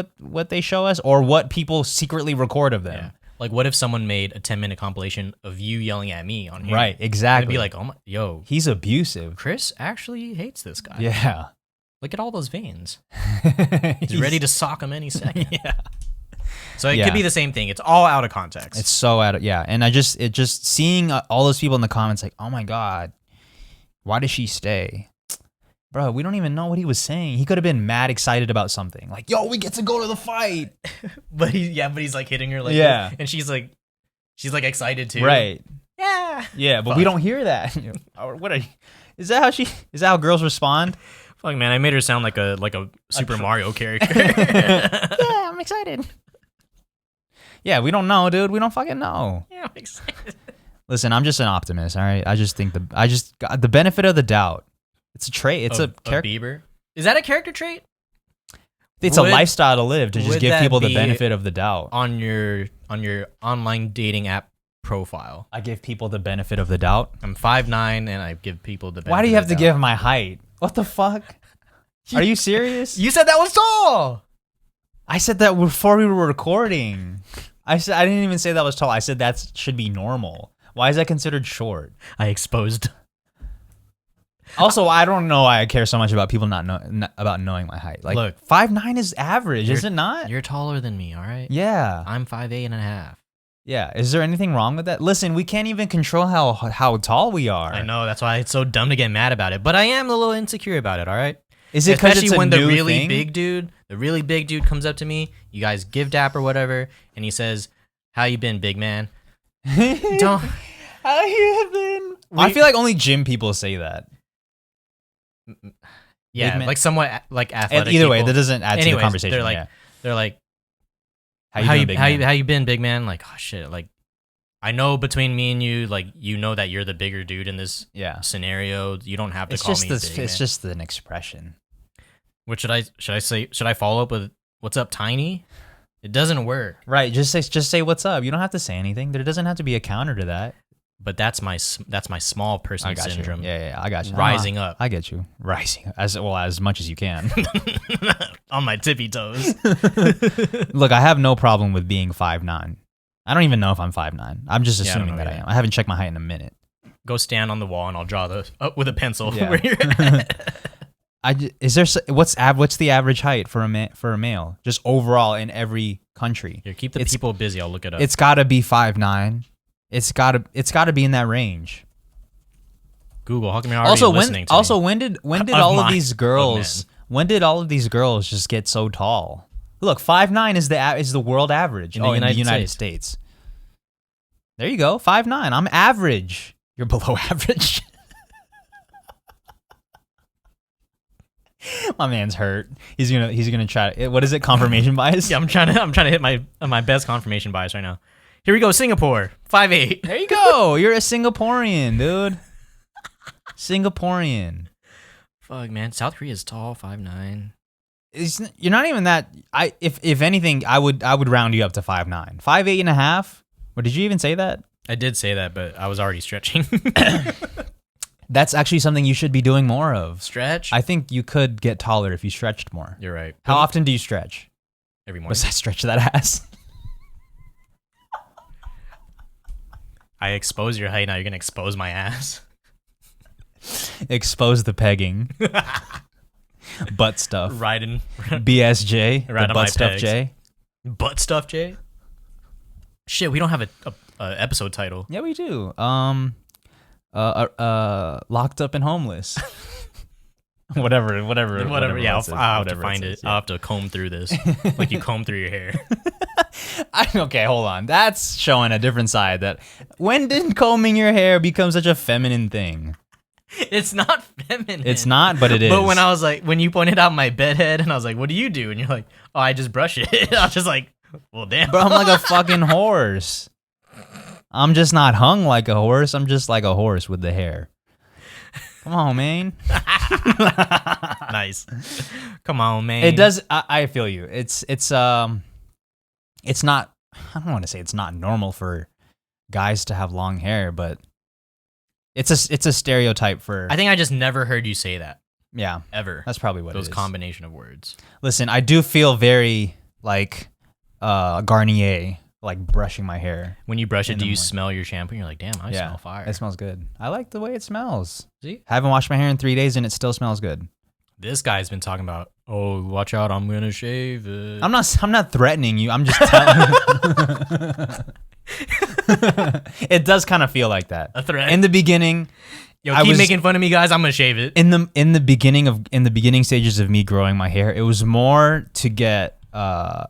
show us or what people secretly record of them. Yeah. Like, what if someone made a 10-minute compilation of you yelling at me on here? Right, exactly. It'd be like, oh my, he's abusive. Chris actually hates this guy. Yeah. Look at all those veins. He's ready to sock him any second. Yeah. So it could be the same thing. It's all out of context. It's so out of, and it just seeing all those people in the comments like, oh my God, why does she stay? Bro, we don't even know what he was saying. He could have been mad excited about something. Like, yo, we get to go to the fight. but he's like hitting her like, and she's like excited too. Right. Yeah. Yeah, but we don't hear that. Is that how girls respond? Fuck, man, I made her sound like a Super Mario character. Yeah, I'm excited. Yeah, we don't know, dude. We don't fucking know. Yeah, I'm excited. Listen, I'm just an optimist, all right? I just got the benefit of the doubt. It's a trait. It's a character. Bieber? Is that a character trait? It's a lifestyle to live, to just give people the benefit of the doubt. On your online dating app profile. I give people the benefit of the doubt. I'm 5'9", and I give people the benefit. Why do you have to give my height? What the fuck? Are you serious? You said that was tall. I said that before we were recording. I didn't even say that was tall. I said that should be normal. Why is that considered short? I exposed. Also, I don't know why I care so much about people not knowing my height. Like, look, 5'9" is average, is it not? You're taller than me, all right? Yeah. I'm 5'8.5". Yeah. Is there anything wrong with that? Listen, we can't even control how tall we are. I know. That's why it's so dumb to get mad about it. But I am a little insecure about it, all right? Is it because it's a when new the really thing? the really big dude comes up to me, you guys give dap or whatever, and he says, "How you been, big man?" Don't. How you been? I feel like only gym people say that. Yeah, like somewhat like athletic. Either way, people. that doesn't add to the conversation. They're like, how you been, big man? Like, oh shit, like I know between me and you, like you know that you're the bigger dude in this scenario. You don't have to call me big man. It's just an expression. What should I say? Should I follow up with "What's up, tiny"? It doesn't work. Right. Just say "What's up." You don't have to say anything. There doesn't have to be a counter to that. But that's my small person syndrome. Yeah, I got you. Rising up. I get you. Rising as much as you can. On my tippy toes. Look, I have no problem with being 5'9". I don't even know if I'm 5'9". I'm just assuming that I am. I haven't checked my height in a minute. Go stand on the wall and I'll draw with a pencil where you're at. What's the average height for a male? Just overall in every country. Here, keep the people busy. I'll look it up. It's got to be 5'9". It's gotta be in that range. Google, how come you're already listening to me? Also, when did all of these girls just get so tall? Look, 5'9" is the world average in the United States. There you go, 5'9". I'm average. You're below average. My man's hurt. He's gonna try. What is it? Confirmation bias? Yeah, I'm trying to hit my best confirmation bias right now. Here we go, Singapore, 5'8". There you go. You're a Singaporean, dude. Singaporean. Fuck, man. South Korea is tall, 5'9". You're not even that. If anything, I would round you up to 5'9". 5'8.5". Or did you even say that? I did say that, but I was already stretching. That's actually something you should be doing more of. Stretch? I think you could get taller if you stretched more. You're right. How often do you stretch? Every morning. Besides stretch that ass. I expose your height, now you're gonna expose my ass. Expose the pegging. Butt stuff. Riding. BSJ. Right the butt stuff J. Butt stuff J? Shit, we don't have a episode title. Yeah, we do. Locked up and homeless. whatever. Yeah, I'll have to find it. Yeah. I'll have to comb through this, like you comb through your hair. Okay, hold on. That's showing a different side. That when did combing your hair become such a feminine thing? It's not feminine. It's not, but it is. But when you pointed out my bed head, and I was like, "What do you do?" And you're like, "Oh, I just brush it." I was just like, "Well, damn." Bro, I'm like a fucking horse. I'm just not hung like a horse. I'm just like a horse with the hair. Come on, man. Nice. Come on, man. It does. I feel you. It's not. I don't want to say it's not normal for guys to have long hair, but it's a stereotype for. I think I just never heard you say that. Yeah, ever. That's probably what those it is. Combination of words. Listen, I do feel very like Garnier, like brushing my hair. When you brush it, do you smell your shampoo? And you're like, damn, I smell fire. It smells good. I like the way it smells. See, haven't washed my hair in 3 days and it still smells good. This guy's been talking about, oh, watch out, I'm gonna shave it. I'm not threatening you. I'm just telling. It does kind of feel like that. A threat in the beginning. Yo, keep making fun of me, guys. I'm gonna shave it. In the beginning stages of me growing my hair, it was more to get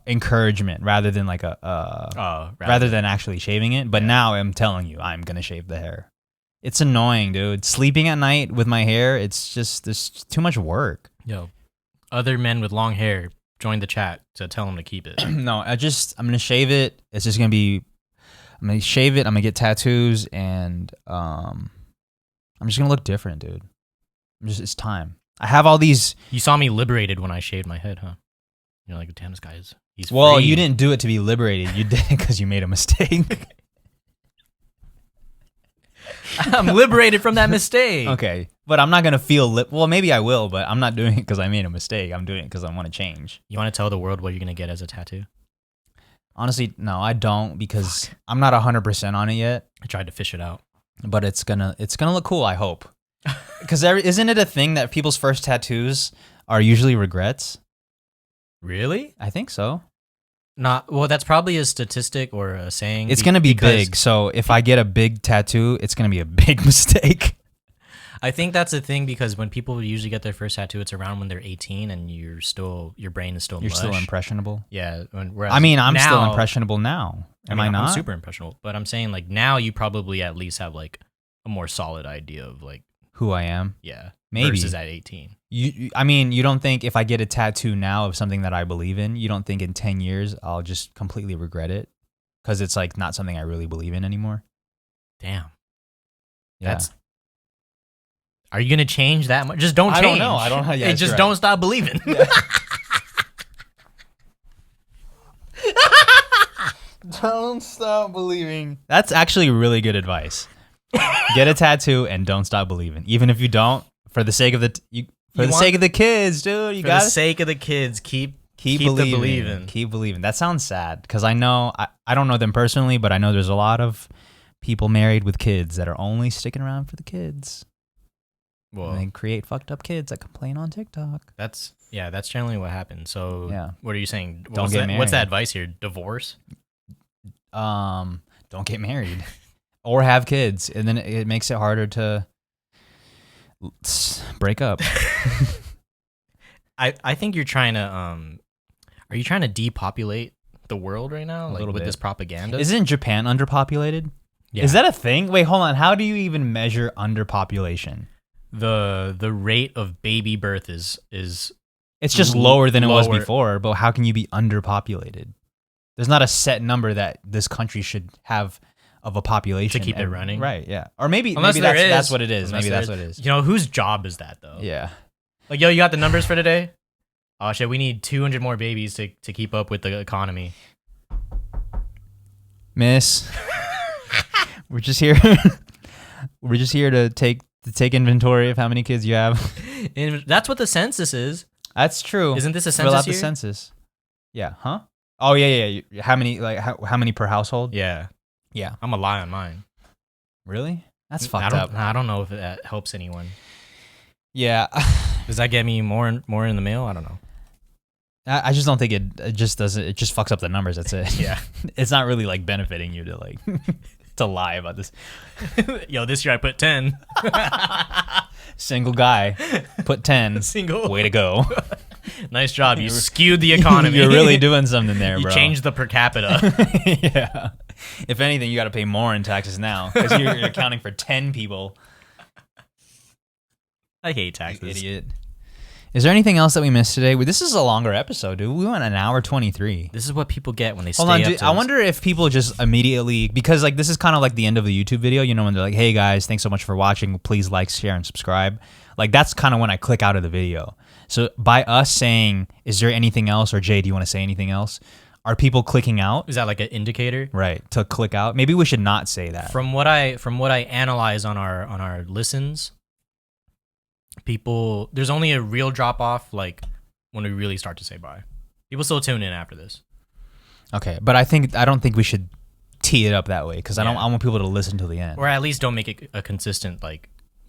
encouragement rather than like rather than actually shaving it. But now I'm telling you, I'm gonna shave the hair. It's annoying, dude. Sleeping at night with my hair, it's just there's too much work. Yo, other men with long hair, join the chat to tell them to keep it. No, I'm gonna shave it. It's just gonna be. I'm gonna shave it. I'm gonna get tattoos, and I'm just gonna look different, dude. It's time. I have all these. You saw me liberated when I shaved my head, huh? You're like, damn, this guy is. He's well, free. You didn't do it to be liberated. You did it because you made a mistake. I'm liberated from that mistake. Okay, But I'm not going to feel well, maybe I will, but I'm not doing it because I made a mistake. I'm doing it because I want to change. You want to tell the world what you're going to get as a tattoo? Honestly, no, I don't because I'm not 100% on it yet. I tried to fish it out. But it's gonna look cool, I hope. Because isn't it a thing that people's first tattoos are usually regrets? Really? I think so. Well, that's probably a statistic or a saying. It's going to be big. So if I get a big tattoo, it's going to be a big mistake. I think that's a thing because when people usually get their first tattoo, it's around when they're 18 and your brain is still You're mush. still impressionable. Yeah. I mean, I'm still impressionable now. Am I not? I'm super impressionable. But I'm saying like now you probably at least have like a more solid idea of like who I am. Yeah. Maybe. Versus at 18. I mean, you don't think if I get a tattoo now of something that I believe in, you don't think in 10 years I'll just completely regret it? Because it's like not something I really believe in anymore. Damn. Yeah. Are you gonna change that much? Just don't change. I don't know. Yeah, just don't stop believing. Yeah. Don't stop believing. That's actually really good advice. Get a tattoo and don't stop believing. Even if you don't, for the sake of the sake of the kids, dude. For the sake of the kids, keep believing. Keep believing. That sounds sad because I know I don't know them personally, but I know there's a lot of people married with kids that are only sticking around for the kids. Well, and they create fucked up kids that complain on TikTok. That's generally what happens. So yeah. What are you saying? Don't get married. What's the advice here? Divorce? Don't get married or have kids, and then it makes it harder to break up. I think you're trying to are you trying to depopulate the world right now, like with this propaganda? Isn't Japan underpopulated? Yeah. Is that a thing? Wait, hold on. How do you even measure underpopulation? The rate of baby birth is it's just lower than it was before, but how can you be underpopulated? There's not a set number that this country should have of a population to keep it running. Right, yeah. Or maybe that's what it is. Maybe that's what it is. You know, whose job is that though? Yeah. Like, yo, you got the numbers for today? Oh shit, we need 200 more babies to keep up with the economy. Miss. We're just here to take inventory of how many kids you have. That's what the census is. That's true. Isn't this a census? Fill out the census. Yeah. Huh? Oh yeah. How many how many per household? Yeah. Yeah. I'm gonna lie on mine. Really? That's fucked up. I don't know if that helps anyone. Yeah. Does that get me more in the mail? I don't know. I just don't think it just doesn't. It just fucks up the numbers. That's it. Yeah. It's not really like benefiting you to like to lie about this. Yo, this year I put 10. Single guy put 10. Single. Way to go. Nice job. You skewed the economy. You're really doing something there, bro. You changed the per capita. Yeah. If anything, you got to pay more in taxes now because you're accounting for 10 people. I hate taxes. You idiot. Is there anything else that we missed today? This is a longer episode, dude. We went an hour 23. This is what people get when they stay up. I wonder if people just immediately, because like this is kind of like the end of the YouTube video, you know, when they're like, hey guys, thanks so much for watching. Please like, share, and subscribe. Like that's kind of when I click out of the video. So by us saying, is there anything else? Or Jay, do you want to say anything else? Are people clicking out? Is that like an indicator? Right, to click out? Maybe we should not say that. From what I analyze on our listens, people, there's only a real drop off like when we really start to say bye. People still tune in after this. Okay, but I don't think we should tee it up that way because I want people to listen till the end, or at least don't make it a consistent like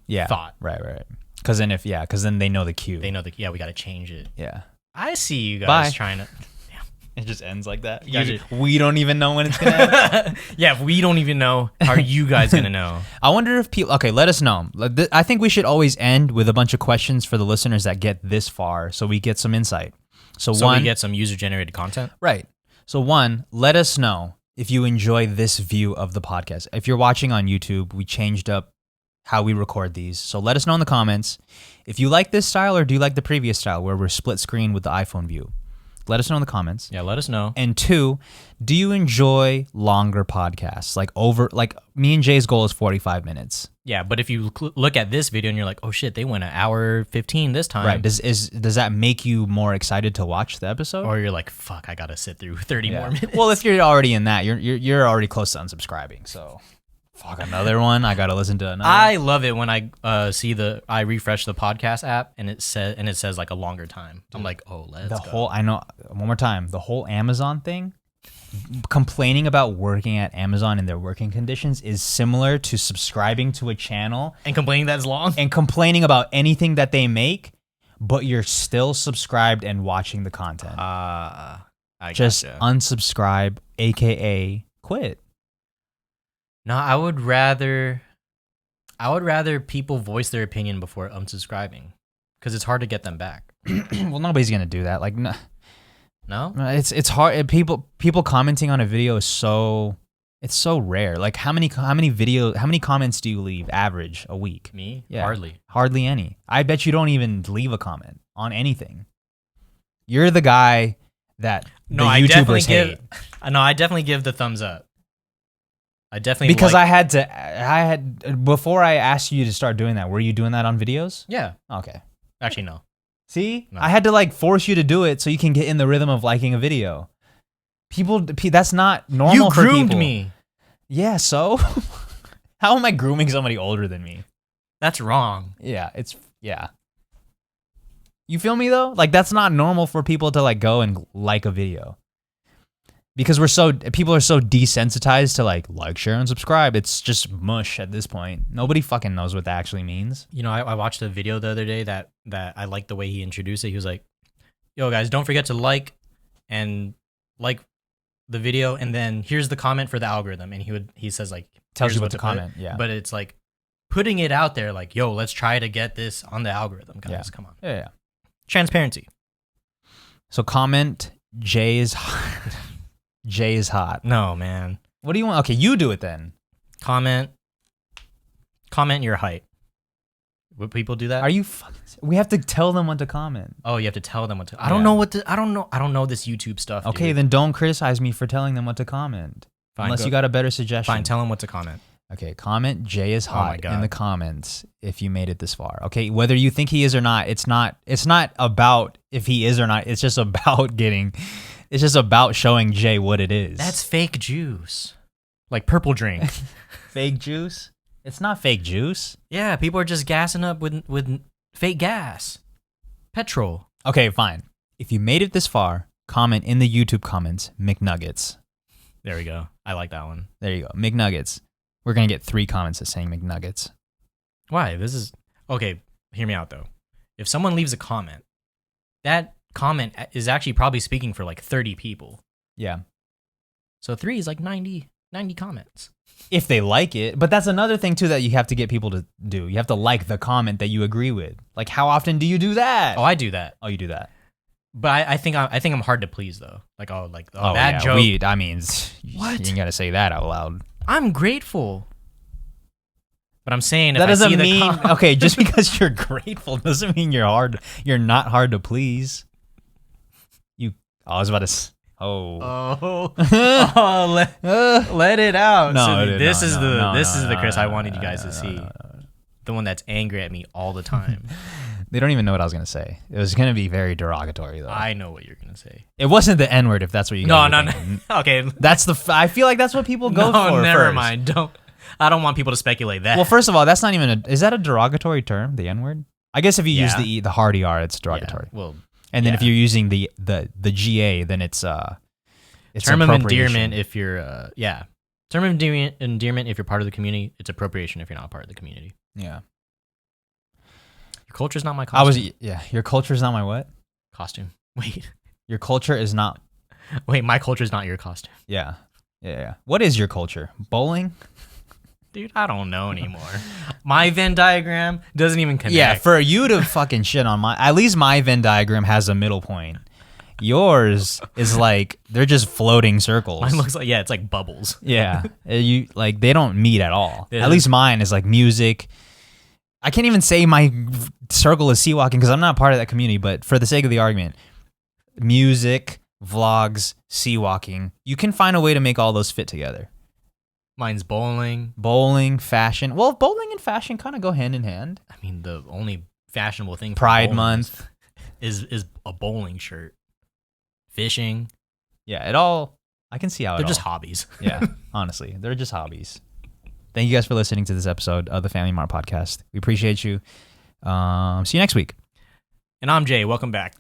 thought. Right. Because then they know the cue. They know we got to change it. Yeah, I see you guys trying to. It just ends like that. We don't even know when it's gonna end. Yeah, if we don't even know, how are you guys gonna know? I wonder if people. Okay, let us know. I think we should always end with a bunch of questions for the listeners that get this far, so we get some insight. So we get some user-generated content. Right. So one, let us know if you enjoy this view of the podcast. If you're watching on YouTube, we changed up how we record these. So let us know in the comments if you like this style or do you like the previous style where we're split screen with the iPhone view. Let us know in the comments. Yeah, let us know. And two, do you enjoy longer podcasts? Like me and Jay's goal is 45 minutes. Yeah, but if you look at this video and you're like, oh shit, they went an hour 15 this time. Right. Does that make you more excited to watch the episode? Or you're like, fuck, I gotta sit through 30 more minutes. Well, if you're already in that, you're already close to unsubscribing. So Fuck, another one. I gotta listen to another. I love it when I I refresh the podcast app and it says like a longer time. Dude, I'm like, oh, let's go. I know. One more time. The whole Amazon thing. Complaining about working at Amazon and their working conditions is similar to subscribing to a channel and complaining that's long and complaining about anything that they make, but you're still subscribed and watching the content. I just gotcha. Unsubscribe, aka quit. No, I would rather people voice their opinion before unsubscribing, because it's hard to get them back. Well, nobody's gonna do that. Like, no, it's hard. People commenting on a video is so rare. Like, how many comments do you leave average a week? Me? Yeah, hardly any. I bet you don't even leave a comment on anything. You're the guy that I definitely give the thumbs up. I definitely because I had before I asked you to start doing that. Were you doing that on videos? Yeah. Okay. Actually, no. See, no. I had to like force you to do it so you can get in the rhythm of liking a video. That's not normal. You groomed me. Yeah. So, how am I grooming somebody older than me? That's wrong. Yeah. You feel me though? Like, that's not normal for people to like go and like a video. Because people are so desensitized to like, share, and subscribe. It's just mush at this point. Nobody fucking knows what that actually means. You know, I watched a video the other day that I liked the way he introduced it. He was like, yo guys, don't forget to like the video, and then here's the comment for the algorithm. And he says like, tells you what to comment. Yeah. But it's like putting it out there like, yo, let's try to get this on the algorithm, guys. Yeah. Come on. Yeah. Transparency. So comment Jay is hot. No, man. What do you want? Okay, you do it then. Comment your height. Would people do that? Are you we have to tell them what to comment. Oh, you have to tell them what to. I don't know this YouTube stuff. Okay, dude. then don't criticize me for telling them what to comment. Fine, unless you got a better suggestion. Fine, tell them what to comment. Okay, comment Jay is hot in the comments if you made it this far. Okay, whether you think he is or not, it's not about if he is or not. It's just about showing Jay what it is. That's fake juice. Like purple drink. Fake juice? It's not fake juice. Yeah, people are just gassing up with fake gas. Petrol. Okay, fine. If you made it this far, comment in the YouTube comments, McNuggets. There we go. I like that one. There you go. McNuggets. We're going to get 3 comments that saying McNuggets. Why? This is... Okay, hear me out, though. If someone leaves a comment, that comment is actually probably speaking for like 30 people. Yeah. So 3 is like 90 comments. If they like it. But that's another thing, too, that you have to get people to do. You have to like the comment that you agree with. Like, how often do you do that? Oh, I do that. Oh, you do that. But I think I'm hard to please, though. Like, that yeah, joke. What? You ain't got to say that out loud. I'm grateful. But I'm saying that doesn't mean okay, just because you're grateful doesn't mean you're not hard to please. I was about to let it out. No, so this is the Chris I wanted you guys to see. The one that's angry at me all the time. They don't even know what I was going to say. It was going to be very derogatory, though. I know what you're going to say. It wasn't the N-word, if that's what you guys No. Okay. I feel like that's what people go for. No, never mind. I don't want people to speculate that. Well, first of all, that's not even is that a derogatory term, the N-word? I guess if you use the hard ER, it's derogatory. Yeah, well, and then if you're using the GA, then it's term of endearment if you're term of endearment if you're part of the community. It's appropriation if you're not part of the community. Yeah. Your culture's not my costume. Your culture's not my what? Costume. Wait. Your culture is not. Wait, my culture's not your costume. Yeah. What is your culture? Bowling? Dude, I don't know anymore. My Venn diagram doesn't even connect. Yeah, for you to fucking shit on at least my Venn diagram has a middle point. Yours is like they're just floating circles. Mine looks like it's like bubbles. Yeah, they don't meet at all. At least mine is like music. I can't even say my circle is sea walking because I'm not part of that community. But for the sake of the argument, music, vlogs, sea walking, you can find a way to make all those fit together. Mine's bowling. Bowling, fashion. Well, bowling and fashion kind of go hand in hand. I mean, the only fashionable thing. Pride Month is a bowling shirt. Fishing. Yeah, I can see how they're just hobbies. Yeah, honestly, they're just hobbies. thank you guys for listening to this episode of the Family Mart podcast. We appreciate you. See you next week. And I'm Jay. Welcome back.